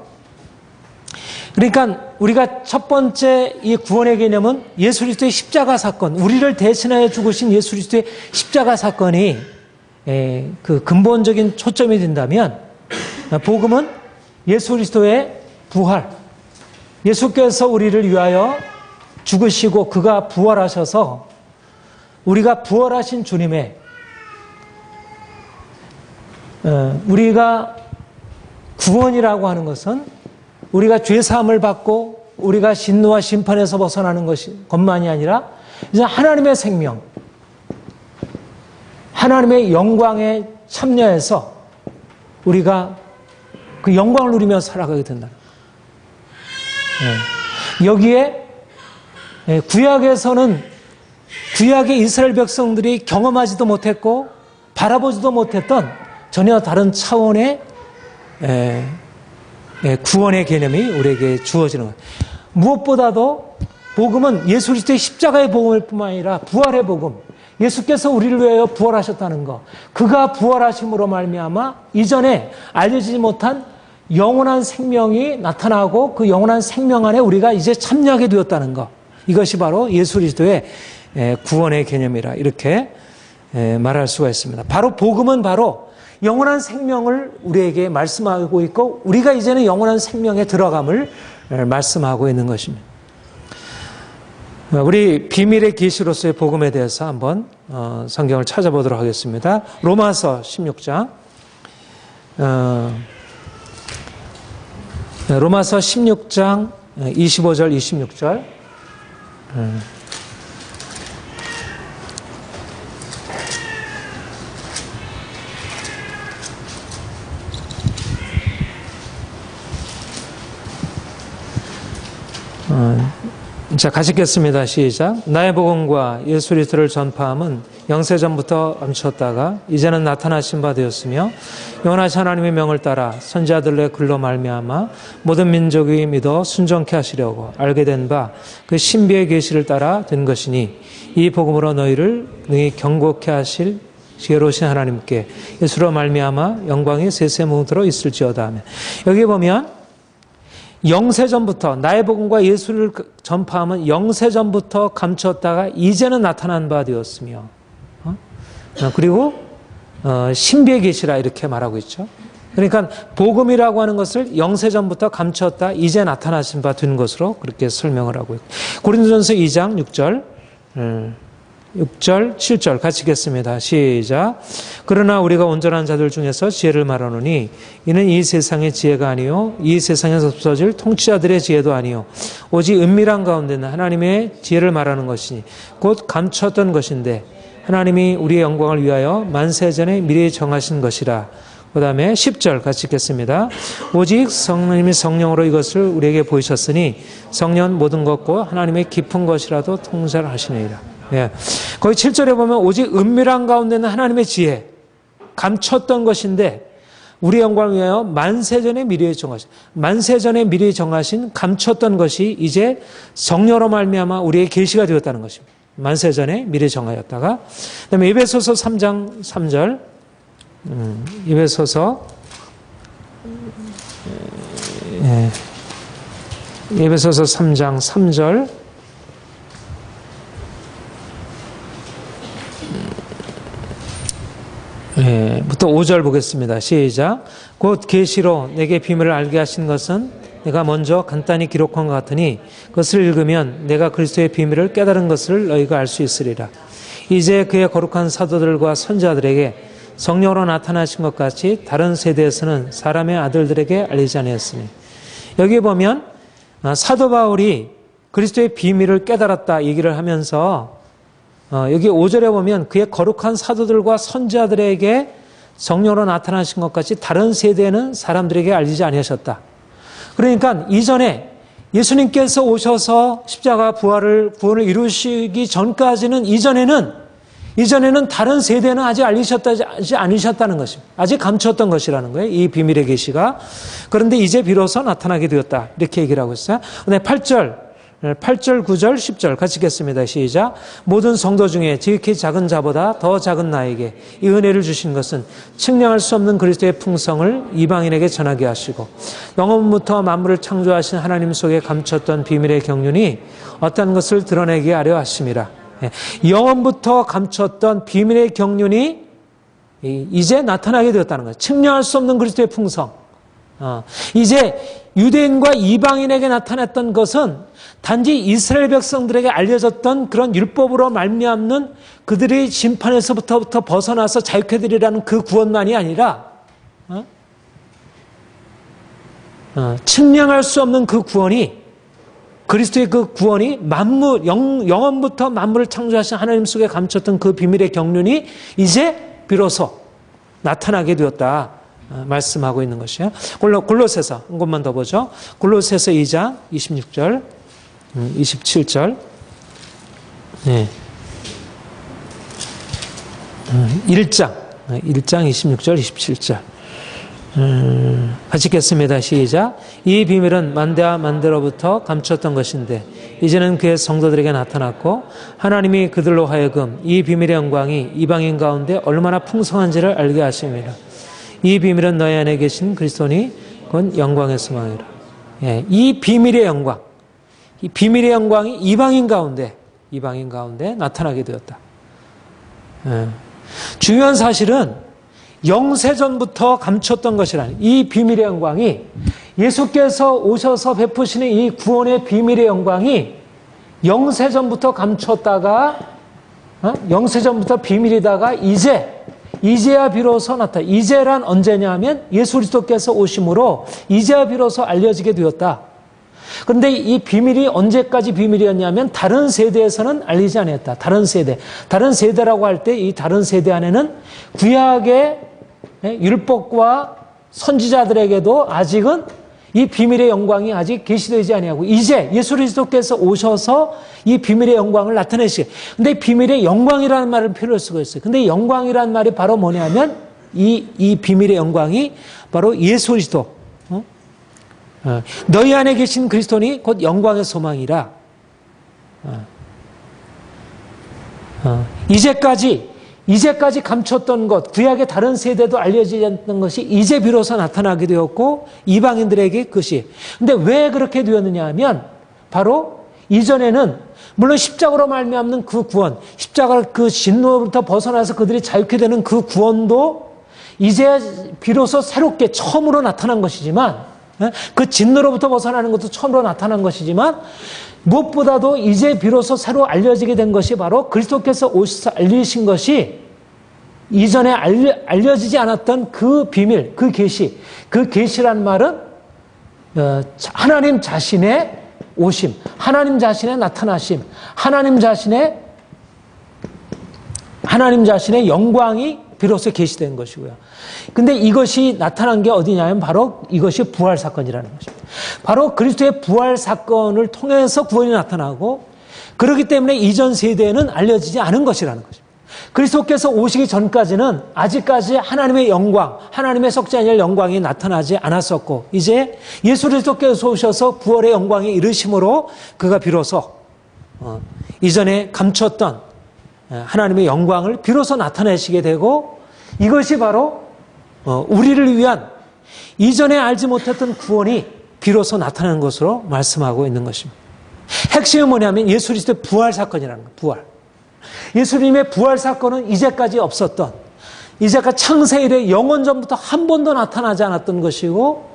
그러니까 우리가 첫 번째 이 구원의 개념은 예수 그리스도의 십자가 사건, 우리를 대신하여 죽으신 예수 그리스도의 십자가 사건이 그 근본적인 초점이 된다면 복음은 예수 그리스도의 부활, 예수께서 우리를 위하여 죽으시고 그가 부활하셔서 우리가 부활하신 주님의 우리가 구원이라고 하는 것은 우리가 죄사함을 받고 우리가 진노와 심판에서 벗어나는 것만이 아니라 이제 하나님의 생명, 하나님의 영광에 참여해서 우리가 그 영광을 누리며 살아가게 된다. 여기에 구약에서는 구약의 이스라엘 백성들이 경험하지도 못했고 바라보지도 못했던 전혀 다른 차원의 구원의 개념이 우리에게 주어지는 것. 무엇보다도 복음은 예수 그리스도의 십자가의 복음일 뿐만 아니라 부활의 복음. 예수께서 우리를 위하여 부활하셨다는 것. 그가 부활하심으로 말미암아 이전에 알려지지 못한 영원한 생명이 나타나고 그 영원한 생명 안에 우리가 이제 참여하게 되었다는 것. 이것이 바로 예수 그리스도의 구원의 개념이라 이렇게 말할 수가 있습니다. 바로 복음은 바로 영원한 생명을 우리에게 말씀하고 있고 우리가 이제는 영원한 생명에 들어감을 말씀하고 있는 것입니다. 우리 비밀의 계시로서의 복음에 대해서 한번 성경을 찾아보도록 하겠습니다. 로마서 16장 로마서 16장 25절 26절 자, 같이 읽겠습니다. 시작. 나의 복음과 예수 그리스도를 전파함은 영세전부터 멈췄다가 이제는 나타나신 바 되었으며 영원하신 하나님의 명을 따라 선지자들의 글로 말미암아 모든 민족이 믿어 순종케 하시려고 알게 된 바 그 신비의 계시를 따라 된 것이니 이 복음으로 너희를 능히 경고케 하실 지혜로우신 하나님께 예수로 말미암아 영광이 세세무도로 있을지어다 하며 여기 보면 영세전부터 나의 복음과 예수를 전파하면 영세전부터 감추었다가 이제는 나타난 바 되었으며 그리고 신비의 계시라 이렇게 말하고 있죠. 그러니까 복음이라고 하는 것을 영세전부터 감추었다 이제 나타나신 바 된 것으로 그렇게 설명을 하고 있고 고린도전서 2장 6절 7절 같이 읽겠습니다. 시작. 그러나 우리가 온전한 자들 중에서 지혜를 말하노니 이는 이 세상의 지혜가 아니요 이 세상에서 없어질 통치자들의 지혜도 아니요 오직 은밀한 가운데는 하나님의 지혜를 말하는 것이니 곧 감추었던 것인데 하나님이 우리의 영광을 위하여 만세전에 미리 정하신 것이라. 그 다음에 10절 같이 읽겠습니다. 오직 성령님이 성령으로 이것을 우리에게 보이셨으니 성령은 모든 것과 하나님의 깊은 것이라도 통찰을 하시느니라. 예. 거기 7절에 보면 오직 은밀한 가운데는 하나님의 지혜, 감췄던 것인데 우리 영광을 위하여 만세전에 미리 정하신, 만세전에 미리 정하신 감췄던 것이 이제 성령으로 말미암아 우리의 계시가 되었다는 것입니다. 만세전에 미리 정하였다가 그다음에 에베소서 3장 3절 에베소서 3장 3절 부터 5절 보겠습니다. 시작. 곧 계시로 내게 비밀을 알게 하신 것은 내가 먼저 간단히 기록한 것 같으니 그것을 읽으면 내가 그리스도의 비밀을 깨달은 것을 너희가 알 수 있으리라. 이제 그의 거룩한 사도들과 선지자들에게 성령으로 나타나신 것 같이 다른 세대에서는 사람의 아들들에게 알리지 아니했으니 여기 보면 사도 바울이 그리스도의 비밀을 깨달았다 얘기를 하면서 여기 5절에 보면 그의 거룩한 사도들과 선지자들에게 성령으로 나타나신 것 같이 다른 세대에는 사람들에게 알리지 아니하셨다. 그러니까 이전에 예수님께서 오셔서 십자가 구원을 이루시기 전까지는 이전에는 다른 세대는 아직 알리지 않으셨다는 것입니다. 아직 감췄던 것이라는 거예요. 이 비밀의 계시가. 그런데 이제 비로소 나타나게 되었다. 이렇게 얘기를 하고 있어요. 네, 8절, 9절, 10절 같이 읽겠습니다. 시작. 모든 성도 중에 지극히 작은 자보다 더 작은 나에게 이 은혜를 주신 것은 측량할 수 없는 그리스도의 풍성을 이방인에게 전하게 하시고 영원부터 만물을 창조하신 하나님 속에 감췄던 비밀의 경륜이 어떤 것을 드러내게 하려 하심이라. 영원부터 감췄던 비밀의 경륜이 이제 나타나게 되었다는 거예요. 측량할 수 없는 그리스도의 풍성. 이제 유대인과 이방인에게 나타났던 것은 단지 이스라엘 백성들에게 알려졌던 그런 율법으로 말미암는 그들의 심판에서부터 벗어나서 자유케 되리라는 그 구원만이 아니라 측량할 수 없는 그 구원이 그리스도의 그 구원이 영원부터 만물을 창조하신 하나님 속에 감췄던 그 비밀의 경륜이 이제 비로소 나타나게 되었다 말씀하고 있는 것이에요. 골로새서 한 곳만 더 보죠. 골로새서 2장 26절 27절 1장 26절 27절 같이 읽겠습니다. 시작. 이 비밀은 만대와 만대로부터 감췄던 것인데 이제는 그의 성도들에게 나타났고 하나님이 그들로 하여금 이 비밀의 영광이 이방인 가운데 얼마나 풍성한지를 알게 하심이라. 이 비밀은 너희 안에 계신 그리스도니 곧 영광의 소망이라. 이 비밀의 영광, 이 비밀의 영광이 이방인 가운데 나타나게 되었다. 중요한 사실은 영세전부터 감췄던 것이라니 이 비밀의 영광이 예수께서 오셔서 베푸시는 이 구원의 비밀의 영광이 영세전부터 감췄다가 영세전부터 비밀이다가 이제야 비로소 나타나. 이제란 언제냐 하면 예수 그리스도께서 오심으로 이제야 비로소 알려지게 되었다. 그런데 이 비밀이 언제까지 비밀이었냐면 다른 세대에서는 알리지 않았다. 다른 세대라고 할 때 이 다른 세대 안에는 구약의 율법과 선지자들에게도 아직은 이 비밀의 영광이 아직 계시되지 아니하고 이제 예수 그리스도께서 오셔서 이 비밀의 영광을 나타내시게. 근데 비밀의 영광이라는 말을 표현할 수가 있어요. 근데 영광이라는 말이 바로 뭐냐면 이 비밀의 영광이 바로 예수 그리스도. 너희 안에 계신 그리스도니 곧 영광의 이제까지 이제까지 감췄던 것, 구약의 다른 세대도 알려지지 않던 것이 이제 비로소 나타나게 되었고 이방인들에게 그것이. 근데 왜 그렇게 되었느냐 하면 바로 이전에는 물론 십자가로 말미암는 그 구원, 십자가 그 진노로부터 벗어나서 그들이 자유케 되는 그 구원도 이제 비로소 새롭게 처음으로 나타난 것이지만, 그 진노로부터 벗어나는 것도 처음으로 나타난 것이지만, 무엇보다도 이제 비로소 새로 알려지게 된 것이 바로 그리스도께서 오셔서 알리신 것이 이전에 알려지지 않았던 그 비밀, 그 계시. 그 계시란 말은 하나님 자신의 오심, 하나님 자신의 나타나심, 하나님 자신의 영광이 비로소 계시된 것이고요. 근데 이것이 나타난 게 어디냐면 바로 이것이 부활 사건이라는 것입니다. 바로 그리스도의 부활 사건을 통해서 구원이 나타나고, 그렇기 때문에 이전 세대에는 알려지지 않은 것이라는 것입니다. 그리스도께서 오시기 전까지는 아직까지 하나님의 영광, 하나님의 석자녀 영광이 나타나지 않았었고, 이제 예수 그리스도께서 오셔서 부활의 영광에 이르심으로 그가 비로소 이전에 감췄던 하나님의 영광을 비로소 나타내시게 되고, 이것이 바로 우리를 위한 이전에 알지 못했던 구원이 비로소 나타나는 것으로 말씀하고 있는 것입니다. 핵심은 뭐냐면 예수 그리스도의 부활 사건이라는 거예요. 부활. 예수님의 부활 사건은 이제까지 없었던, 이제까지 창세 이래 영원 전부터 한 번도 나타나지 않았던 것이고,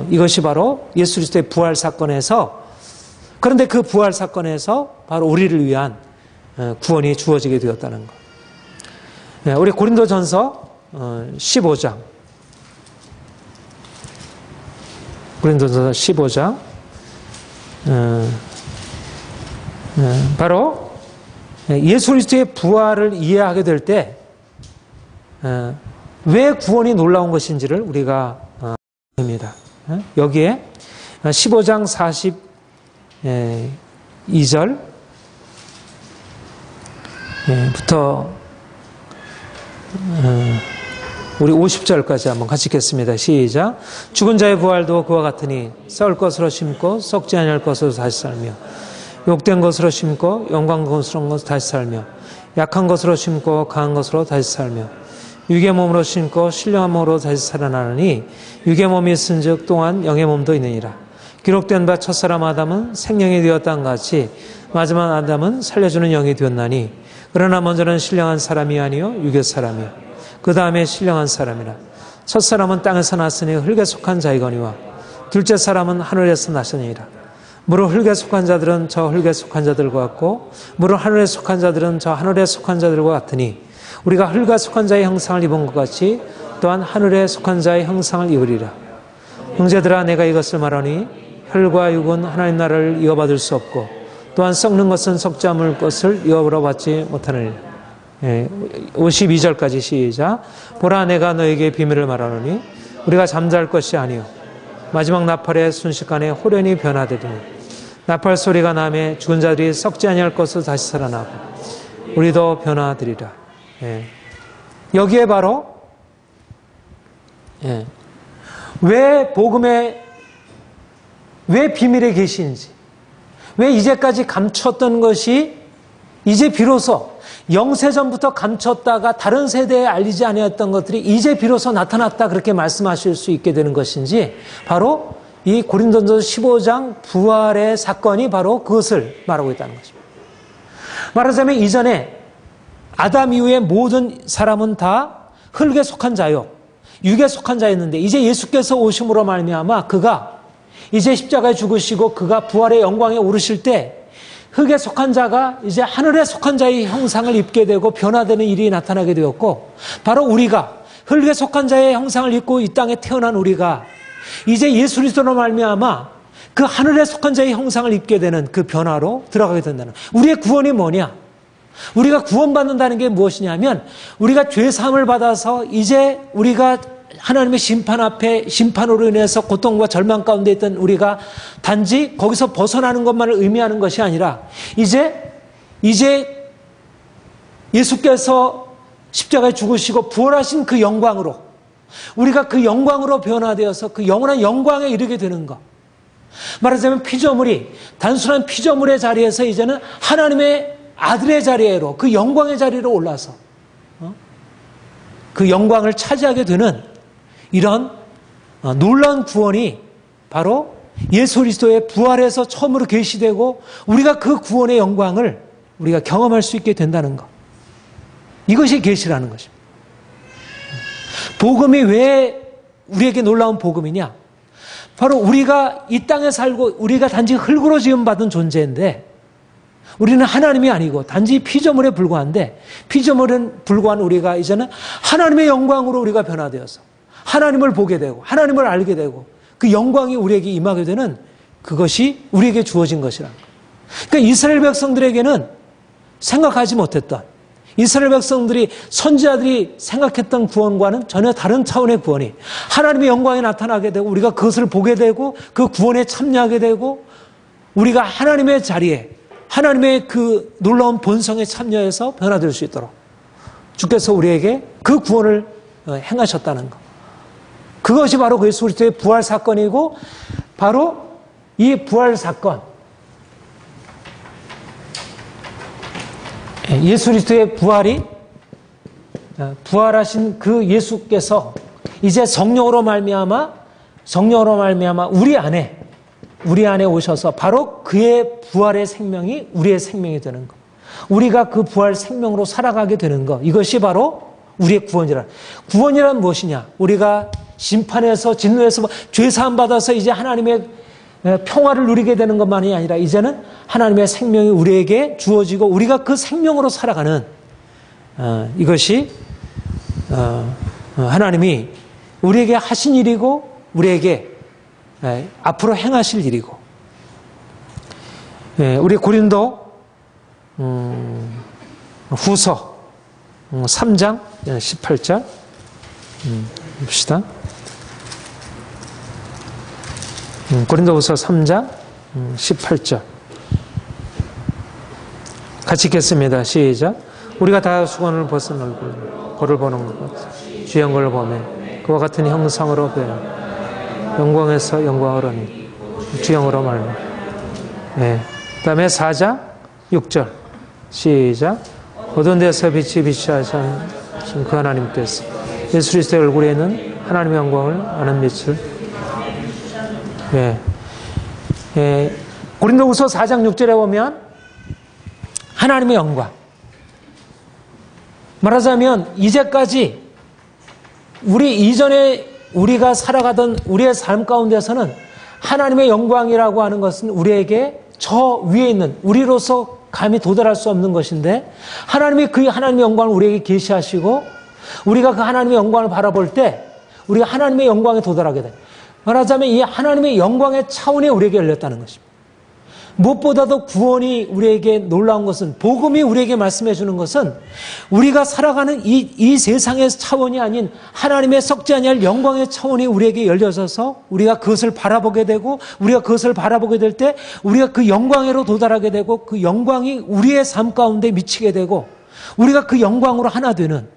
이것이 바로 예수 그리스도의 부활 사건에서, 그런데 그 부활 사건에서 바로 우리를 위한 구원이 주어지게 되었다는 것. 네, 우리 고린도전서 15장. 고린도전서 15장. 바로 예수 그리스도의 부활을 이해하게 될 때 왜 구원이 놀라운 것인지를 우리가 합니다. 여기에 15장 42절 부터 우리 50절까지 한번 같이 읽겠습니다. 시작. 죽은 자의 부활도 그와 같으니 썩을 것으로 심고 썩지 아니할 것으로 다시 살며, 욕된 것으로 심고 영광스러운 것으로 다시 살며, 약한 것으로 심고 강한 것으로 다시 살며, 육의 몸으로 심고 신령한 몸으로 다시 살아나느니 육의 몸이 있은즉 또한 영의 몸도 있느니라. 기록된 바 첫사람 아담은 생명이 되었다는 같이 마지막 아담은 살려주는 영이 되었나니, 그러나 먼저는 신령한 사람이 아니요 육의 사람이요 그 다음에 신령한 사람이라. 첫사람은 땅에서 났으니 흙에 속한 자이거니와 둘째 사람은 하늘에서 났으니라. 무릇 흙에 속한 자들은 저 흙에 속한 자들과 같고 무릇 하늘에 속한 자들은 저 하늘에 속한 자들과 같으니, 우리가 흙에 속한 자의 형상을 입은 것 같이 또한 하늘에 속한 자의 형상을 입으리라. 형제들아, 내가 이것을 말하니 혈과 육은 하나님 나라를 이어받을 수 없고 또한 썩는 것은 썩지 않을 것을 이어받지 못하느니라. 52절까지 시작. 보라, 내가 너에게 비밀을 말하노니 우리가 잠잘 것이 아니요 마지막 나팔의 순식간에 호련히 변화되리니, 나팔 소리가 나매 죽은 자들이 썩지 아니할 것을 다시 살아나고 우리도 변화되리라. 여기에 바로 왜 복음의, 왜 비밀의 계시인지, 왜 이제까지 감췄던 것이 이제 비로소 영세전부터 감췄다가 다른 세대에 알리지 아니했던 것들이 이제 비로소 나타났다, 그렇게 말씀하실 수 있게 되는 것인지, 바로 이 고린도전서 15장 부활의 사건이 바로 그것을 말하고 있다는 것입니다. 말하자면 이전에 아담 이후에 모든 사람은 다 흙에 속한 자요 육에 속한 자였는데, 이제 예수께서 오심으로 말미암아 그가 이제 십자가에 죽으시고 그가 부활의 영광에 오르실 때 흙에 속한 자가 이제 하늘에 속한 자의 형상을 입게 되고 변화되는 일이 나타나게 되었고, 바로 우리가 흙에 속한 자의 형상을 입고 이 땅에 태어난 우리가 이제 예수 그리스도로 말미암아 그 하늘에 속한 자의 형상을 입게 되는 그 변화로 들어가게 된다는, 우리의 구원이 뭐냐? 우리가 구원받는다는 게 무엇이냐면, 우리가 죄사함을 받아서 이제 우리가 하나님의 심판 앞에, 심판으로 인해서 고통과 절망 가운데 있던 우리가 단지 거기서 벗어나는 것만을 의미하는 것이 아니라, 이제 예수께서 십자가에 죽으시고 부활하신 그 영광으로, 우리가 그 영광으로 변화되어서 그 영원한 영광에 이르게 되는 것. 말하자면 피조물이 단순한 피조물의 자리에서 이제는 하나님의 아들의 자리로, 그 영광의 자리로 올라서 그 영광을 차지하게 되는 이런 놀라운 구원이 바로 예수 그리스도의 부활에서 처음으로 계시되고 우리가 그 구원의 영광을 우리가 경험할 수 있게 된다는 것. 이것이 계시라는 것입니다. 복음이 왜 우리에게 놀라운 복음이냐? 바로 우리가 이 땅에 살고 우리가 단지 흙으로 지음받은 존재인데 우리는 하나님이 아니고 단지 피조물에 불과한데 피조물에 불과한 우리가 이제는 하나님의 영광으로 우리가 변화되어서 하나님을 보게 되고 하나님을 알게 되고 그 영광이 우리에게 임하게 되는 그것이 우리에게 주어진 것이라는 거예요. 그러니까 이스라엘 백성들에게는 생각하지 못했던 이스라엘 백성들이 선지자들이 생각했던 구원과는 전혀 다른 차원의 구원이 하나님의 영광이 나타나게 되고 우리가 그것을 보게 되고 그 구원에 참여하게 되고 우리가 하나님의 자리에 하나님의 그 놀라운 본성에 참여해서 변화될 수 있도록 주께서 우리에게 그 구원을 행하셨다는 것. 그것이 바로 예수 그리스도의 부활 사건이고 바로 이 부활 사건 예수 그리스도의 부활이 부활하신 그 예수께서 이제 성령으로 말미암아 우리 안에 오셔서 바로 그의 부활의 생명이 우리의 생명이 되는 것. 우리가 그 부활 생명으로 살아가게 되는 것. 이것이 바로 우리의 구원이란 무엇이냐? 우리가 심판에서 진노에서 죄 사함 받아서 이제 하나님의 평화를 누리게 되는 것만이 아니라 이제는 하나님의 생명이 우리에게 주어지고 우리가 그 생명으로 살아가는 이것이 하나님이 우리에게 하신 일이고 우리에게 앞으로 행하실 일이고 우리 고린도 후서 3장 18절 봅시다. 고린도후서 3장 18절 같이 읽겠습니다. 시작. 우리가 다 수건을 벗은 얼굴 거를 보는 것 주의 영광을 보며 그와 같은 형상으로 변해 영광에서 영광으로니 주영으로 말미. 그 다음에 4장 6절 시작. 어두운 데서 빛이 비추하신 그 하나님께서 예수 그리스도의 얼굴에 있는 하나님의 영광을 아는 빛을 고린도후서 4장 6절에 보면 하나님의 영광 말하자면 이제까지 우리 이전에 우리가 살아가던 우리의 삶 가운데서는 하나님의 영광이라고 하는 것은 우리에게 저 위에 있는 우리로서 감히 도달할 수 없는 것인데 하나님이 그 하나님의 영광을 우리에게 계시하시고 우리가 그 하나님의 영광을 바라볼 때 우리가 하나님의 영광에 도달하게 돼. 말하자면 이 하나님의 영광의 차원이 우리에게 열렸다는 것입니다. 무엇보다도 구원이 우리에게 놀라운 것은 복음이 우리에게 말씀해 주는 것은 우리가 살아가는 이 세상의 차원이 아닌 하나님의 썩지 아니할 영광의 차원이 우리에게 열려져서 우리가 그것을 바라보게 되고 우리가 그것을 바라보게 될 때 우리가 그 영광으로 도달하게 되고 그 영광이 우리의 삶 가운데 미치게 되고 우리가 그 영광으로 하나 되는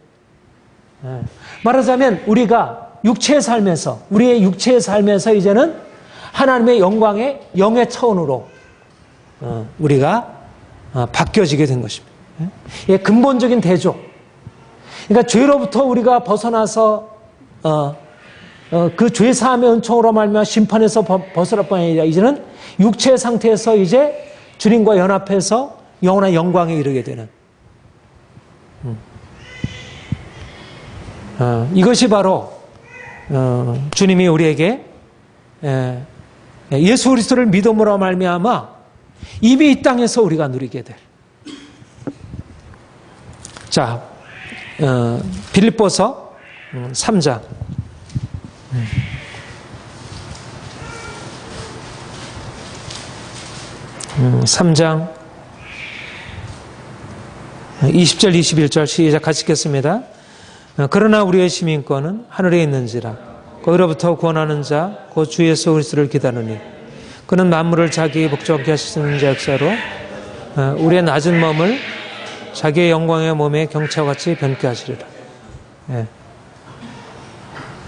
말하자면 우리가 육체의 삶에서 우리의 육체의 삶에서 이제는 하나님의 영광의 영의 차원으로 우리가 바뀌어지게 된 것입니다. 예, 근본적인 대조. 그러니까 죄로부터 우리가 벗어나서 그 죄 사함의 은총으로 말미암아 심판에서 벗어날 뿐 아니라 이제는 육체의 상태에서 이제 주님과 연합해서 영원한 영광에 이르게 되는 이것이 바로 주님이 우리에게 예수 그리스도를 믿음으로 말미암아 이미 이 땅에서 우리가 누리게 될. 자, 빌립보서 3장. 3장 20절 21절 시작 같이 읽겠습니다. 그러나 우리의 시민권은 하늘에 있는지라 거기로부터 구원하는 자 곧 주 예수 그리스도를 기다리니 그는 만물을 자기 복종케 하시는 자 역사로 우리의 낮은 몸을 자기의 영광의 몸에 경차와 같이 변케 하시리라.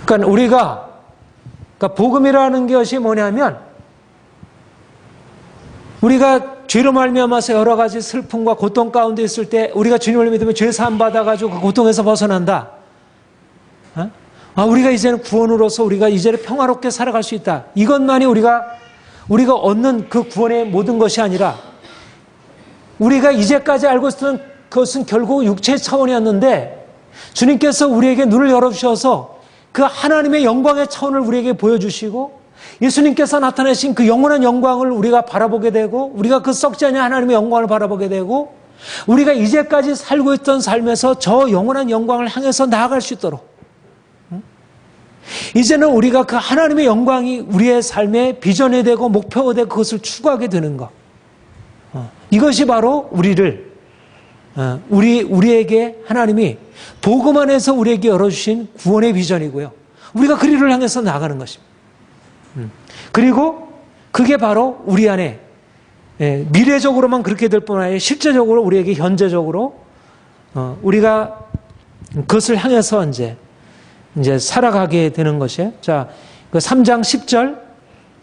그러니까 우리가 복음이라는 것이 뭐냐면 우리가 죄로 말미암아서 여러 가지 슬픔과 고통 가운데 있을 때 우리가 주님을 믿으면 죄 사함 받아가지고 그 고통에서 벗어난다. 우리가 이제는 구원으로서 우리가 이제는 평화롭게 살아갈 수 있다. 이것만이 우리가 얻는 그 구원의 모든 것이 아니라 우리가 이제까지 알고 있었던 그것은 결국 육체의 차원이었는데 주님께서 우리에게 눈을 열어주셔서 그 하나님의 영광의 차원을 우리에게 보여주시고 예수님께서 나타내신 그 영원한 영광을 우리가 바라보게 되고 우리가 그 썩지 않는 하나님의 영광을 바라보게 되고 우리가 이제까지 살고 있던 삶에서 저 영원한 영광을 향해서 나아갈 수 있도록 이제는 우리가 그 하나님의 영광이 우리의 삶의 비전이 되고 목표가 되고 그것을 추구하게 되는 것. 이것이 바로 우리에게 하나님이 복음 안에서 우리에게 열어주신 구원의 비전이고요. 우리가 그 일을 향해서 나가는 것입니다. 그리고 그게 바로 우리 안에 미래적으로만 그렇게 될 뿐 아니라 실제적으로 우리에게 현재적으로 우리가 그것을 향해서 이제 살아가게 되는 것이에요. 자, 그 3장 10절,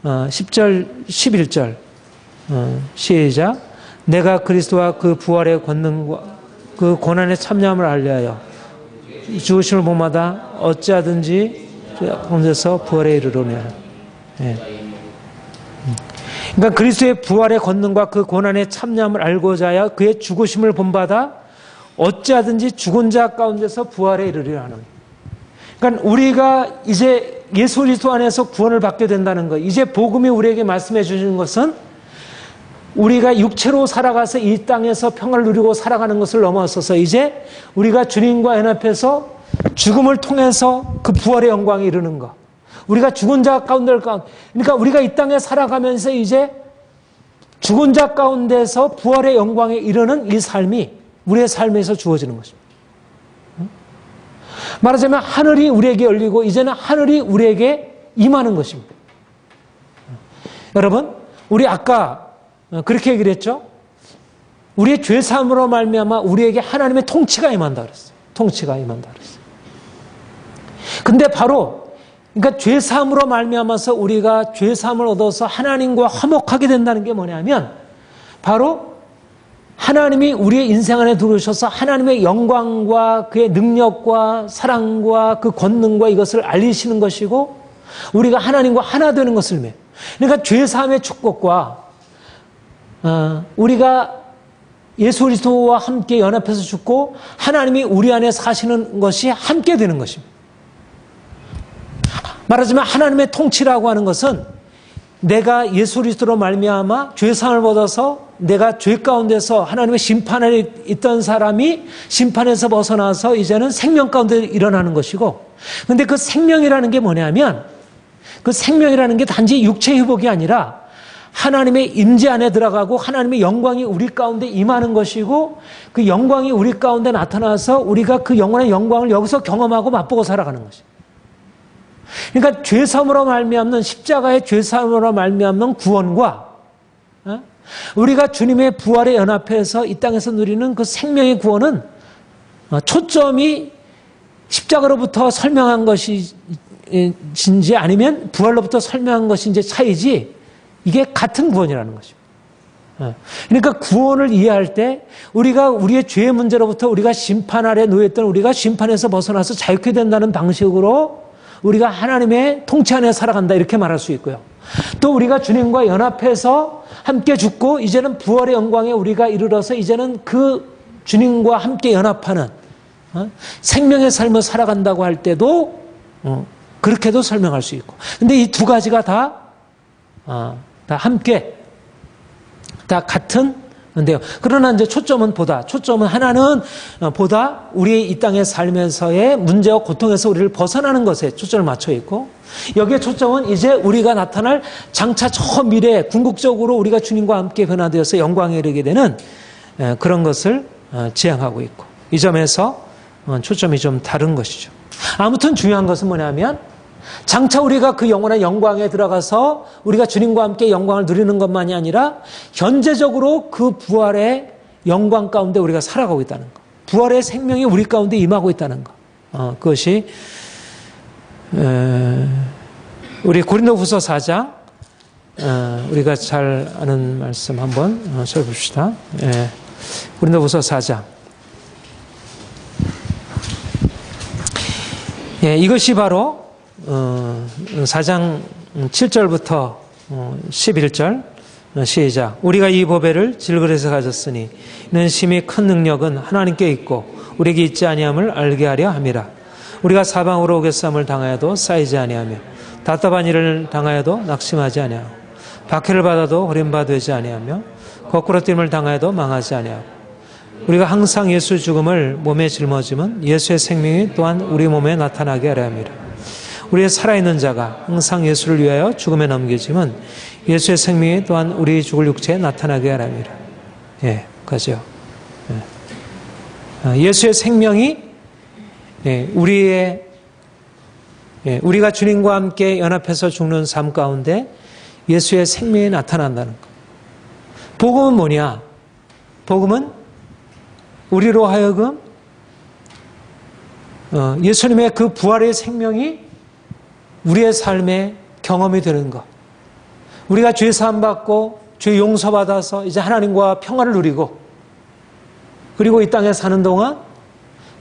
11절, 시작. 내가 그리스도와 그 부활의 권능과 그 고난의 참여함을 알려하여 죽으심을 본마다 어찌하든지 가운데서 부활에 이르러냐. 그러니까 그리스도의 부활의 권능과 그 고난의 참여함을 알고자 하여 그의 죽으심을 본받아 어찌하든지 죽은 자 가운데서 부활에 이르리라 하는. 그러니까 우리가 이제 예수 그리스도 안에서 구원을 받게 된다는 것, 이제 복음이 우리에게 말씀해 주시는 것은 우리가 육체로 살아가서 이 땅에서 평화를 누리고 살아가는 것을 넘어서서 이제 우리가 주님과 연합해서 죽음을 통해서 그 부활의 영광에 이르는 것. 우리가 죽은 자 그러니까 우리가 이 땅에 살아가면서 이제 죽은 자 가운데서 부활의 영광에 이르는 이 삶이 우리의 삶에서 주어지는 것입니다. 말하자면 하늘이 우리에게 열리고 이제는 하늘이 우리에게 임하는 것입니다. 여러분, 우리 아까 그렇게 얘기를 했죠? 우리의 죄사함으로 말미암아 우리에게 하나님의 통치가 임한다 그랬어요. 통치가 임한다 그랬어요. 근데 바로 그러니까 죄사함으로 말미암아서 우리가 죄사함을 얻어서 하나님과 화목하게 된다는 게 뭐냐면 바로 하나님이 우리의 인생 안에 들어오셔서 하나님의 영광과 그의 능력과 사랑과 그 권능과 이것을 알리시는 것이고 우리가 하나님과 하나 되는 것을 의미해요. 그러니까 죄사함의 축복과 우리가 예수 그리스도와 함께 연합해서 죽고 하나님이 우리 안에 사시는 것이 함께 되는 것입니다. 말하자면 하나님의 통치라고 하는 것은 내가 예수 그리스도로 말미암아 죄사함을 받아서 내가 죄 가운데서 하나님의 심판에 있던 사람이 심판에서 벗어나서 이제는 생명 가운데 일어나는 것이고 그런데 그 생명이라는 게 뭐냐면 그 생명이라는 게 단지 육체 회복이 아니라 하나님의 임재 안에 들어가고 하나님의 영광이 우리 가운데 임하는 것이고 그 영광이 우리 가운데 나타나서 우리가 그 영원한 영광을 여기서 경험하고 맛보고 살아가는 것입니다. 그러니까 죄사함으로 말미암는 십자가의 죄사함으로 말미암는 구원과 우리가 주님의 부활에 연합해서 이 땅에서 누리는 그 생명의 구원은 초점이 십자가로부터 설명한 것인지 아니면 부활로부터 설명한 것인지 차이지 이게 같은 구원이라는 것입니다. 그러니까 구원을 이해할 때 우리가 우리의 죄의 문제로부터 우리가 심판 아래 놓였던 우리가 심판에서 벗어나서 자유케 된다는 방식으로 우리가 하나님의 통치 안에 살아간다 이렇게 말할 수 있고요. 또 우리가 주님과 연합해서 함께 죽고 이제는 부활의 영광에 우리가 이르러서 이제는 그 주님과 함께 연합하는 생명의 삶을 살아간다고 할 때도 그렇게도 설명할 수 있고. 근데 이 두 가지가 다 함께 다 같은 인데요. 그러나 이제 초점은 하나는 보다 우리 이 땅의 삶에서의 문제와 고통에서 우리를 벗어나는 것에 초점을 맞춰 있고 여기에 초점은 이제 우리가 나타날 장차 저 미래에 궁극적으로 우리가 주님과 함께 변화되어서 영광에 이르게 되는 그런 것을 지향하고 있고 이 점에서 초점이 좀 다른 것이죠. 아무튼 중요한 것은 뭐냐면 장차 우리가 그 영원한 영광에 들어가서 우리가 주님과 함께 영광을 누리는 것만이 아니라 현재적으로 그 부활의 영광 가운데 우리가 살아가고 있다는 것. 부활의 생명이 우리 가운데 임하고 있다는 것. 그것이 우리 고린도후서 4장 우리가 잘 아는 말씀 한번 살펴봅시다. 고린도후서 4장 예, 이것이 바로 4장 7절부터 11절 시작. 우리가 이 보배를 질그릇에 가졌으니 이는 심히 큰 능력은 하나님께 있고 우리에게 있지 아니함을 알게 하려 함이라. 우리가 사방으로 오개쌈을 당하여도 쌓이지 아니하며 답답한 일을 당하여도 낙심하지 아니하고 박해를 받아도 호림바 되지 아니하며 거꾸로 뛸을 당하여도 망하지 아니하고 우리가 항상 예수의 죽음을 몸에 짊어지면 예수의 생명이 또한 우리 몸에 나타나게 하려 함이라. 우리의 살아있는 자가 항상 예수를 위하여 죽음에 넘겨지면 예수의 생명이 또한 우리 죽을 육체에 나타나게 하려 함이라. 예, 그죠. 예. 예수의 생명이 우리가 주님과 함께 연합해서 죽는 삶 가운데 예수의 생명이 나타난다는 것. 복음은 뭐냐? 복음은 우리로 하여금 예수님의 그 부활의 생명이 우리의 삶의 경험이 되는 것. 우리가 죄 사함 받고 죄 용서받아서 이제 하나님과 평화를 누리고 그리고 이 땅에 사는 동안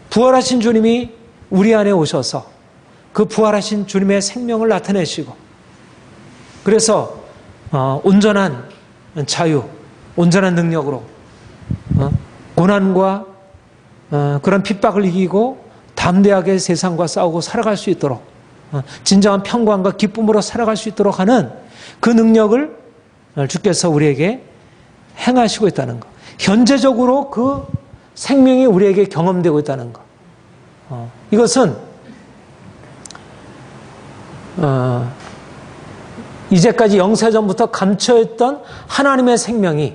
부활하신 주님이 우리 안에 오셔서 그 부활하신 주님의 생명을 나타내시고 그래서 온전한 자유, 온전한 능력으로 고난과 그런 핍박을 이기고 담대하게 세상과 싸우고 살아갈 수 있도록 진정한 평강과 기쁨으로 살아갈 수 있도록 하는 그 능력을 주께서 우리에게 행하시고 있다는 것. 현재적으로 그 생명이 우리에게 경험되고 있다는 것. 이것은 이제까지 영세전부터 감춰있던 하나님의 생명이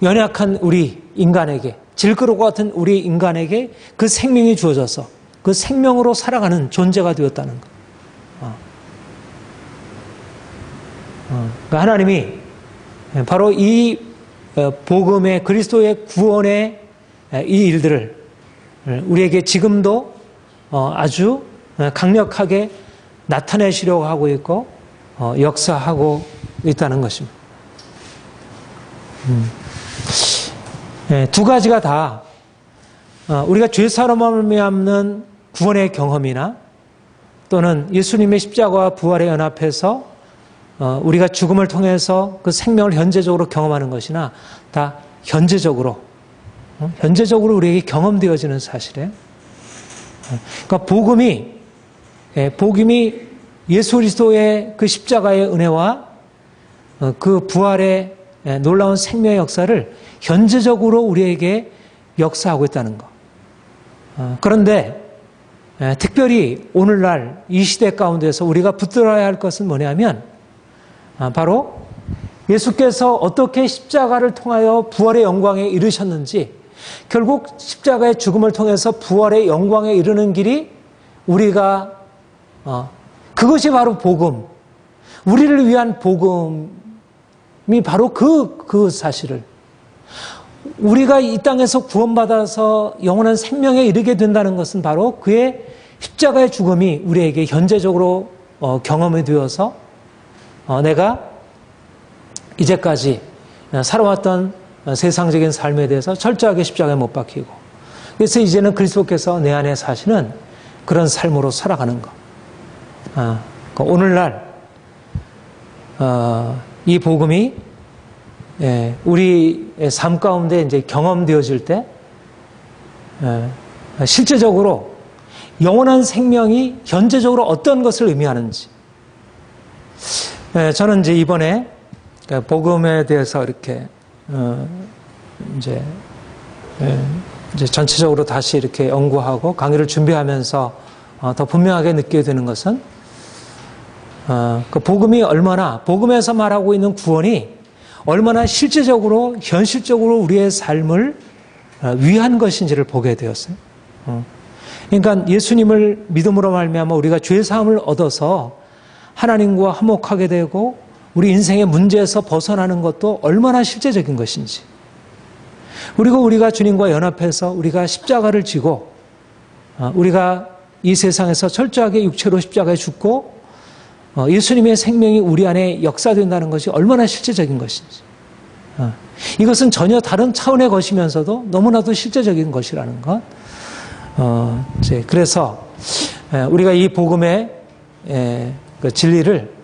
연약한 우리 인간에게, 질그릇과 같은 우리 인간에게 그 생명이 주어져서 그 생명으로 살아가는 존재가 되었다는 것. 그러니까 하나님이 바로 이 복음의 그리스도의 구원의 이 일들을 우리에게 지금도 아주 강력하게 나타내시려고 하고 있고 역사하고 있다는 것입니다. 두 가지가 다 우리가 죄사로 말미암는 구원의 경험이나 또는 예수님의 십자가와 부활에 연합해서 우리가 죽음을 통해서 그 생명을 현재적으로 경험하는 것이나 다 현재적으로 우리에게 경험되어지는 사실이에요. 그러니까 복음이 예수 그리스도의 그 십자가의 은혜와 그 부활의 놀라운 생명의 역사를 현재적으로 우리에게 역사하고 있다는 것. 그런데 특별히 오늘날 이 시대 가운데서 우리가 붙들어야 할 것은 뭐냐면 바로 예수께서 어떻게 십자가를 통하여 부활의 영광에 이르셨는지 결국 십자가의 죽음을 통해서 부활의 영광에 이르는 길이 우리가 그것이 바로 복음, 우리를 위한 복음이 바로 그 사실을 우리가 이 땅에서 구원받아서 영원한 생명에 이르게 된다는 것은 바로 그의 십자가의 죽음이 우리에게 현재적으로 경험이 되어서 내가 이제까지 살아왔던 세상적인 삶에 대해서 철저하게 십자가에 못 박히고 그래서 이제는 그리스도께서 내 안에 사시는 그런 삶으로 살아가는 것. 오늘날 이 복음이 우리의 삶 가운데 이제 경험되어질 때 실제적으로 영원한 생명이 현재적으로 어떤 것을 의미하는지 저는 이제 이번에 복음에 대해서 이렇게 이제 전체적으로 다시 이렇게 연구하고 강의를 준비하면서 더 분명하게 느끼게 되는 것은 그 복음이 얼마나 복음에서 말하고 있는 구원이 얼마나 실제적으로 현실적으로 우리의 삶을 위한 것인지를 보게 되었어요. 그러니까 예수님을 믿음으로 말미암아 우리가 죄 사함을 얻어서 하나님과 화목하게 되고 우리 인생의 문제에서 벗어나는 것도 얼마나 실제적인 것인지 그리고 우리가 주님과 연합해서 우리가 십자가를 지고 우리가 이 세상에서 철저하게 육체로 십자가에 죽고 예수님의 생명이 우리 안에 역사된다는 것이 얼마나 실제적인 것인지 이것은 전혀 다른 차원의 것이면서도 너무나도 실제적인 것이라는 것. 그래서 우리가 이 복음의 그 진리를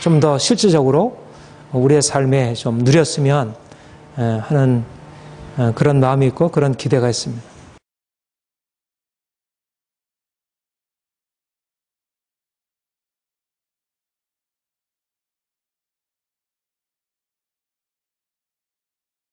좀 더 실질적으로 우리의 삶에 좀 누렸으면 하는 그런 마음이 있고 그런 기대가 있습니다.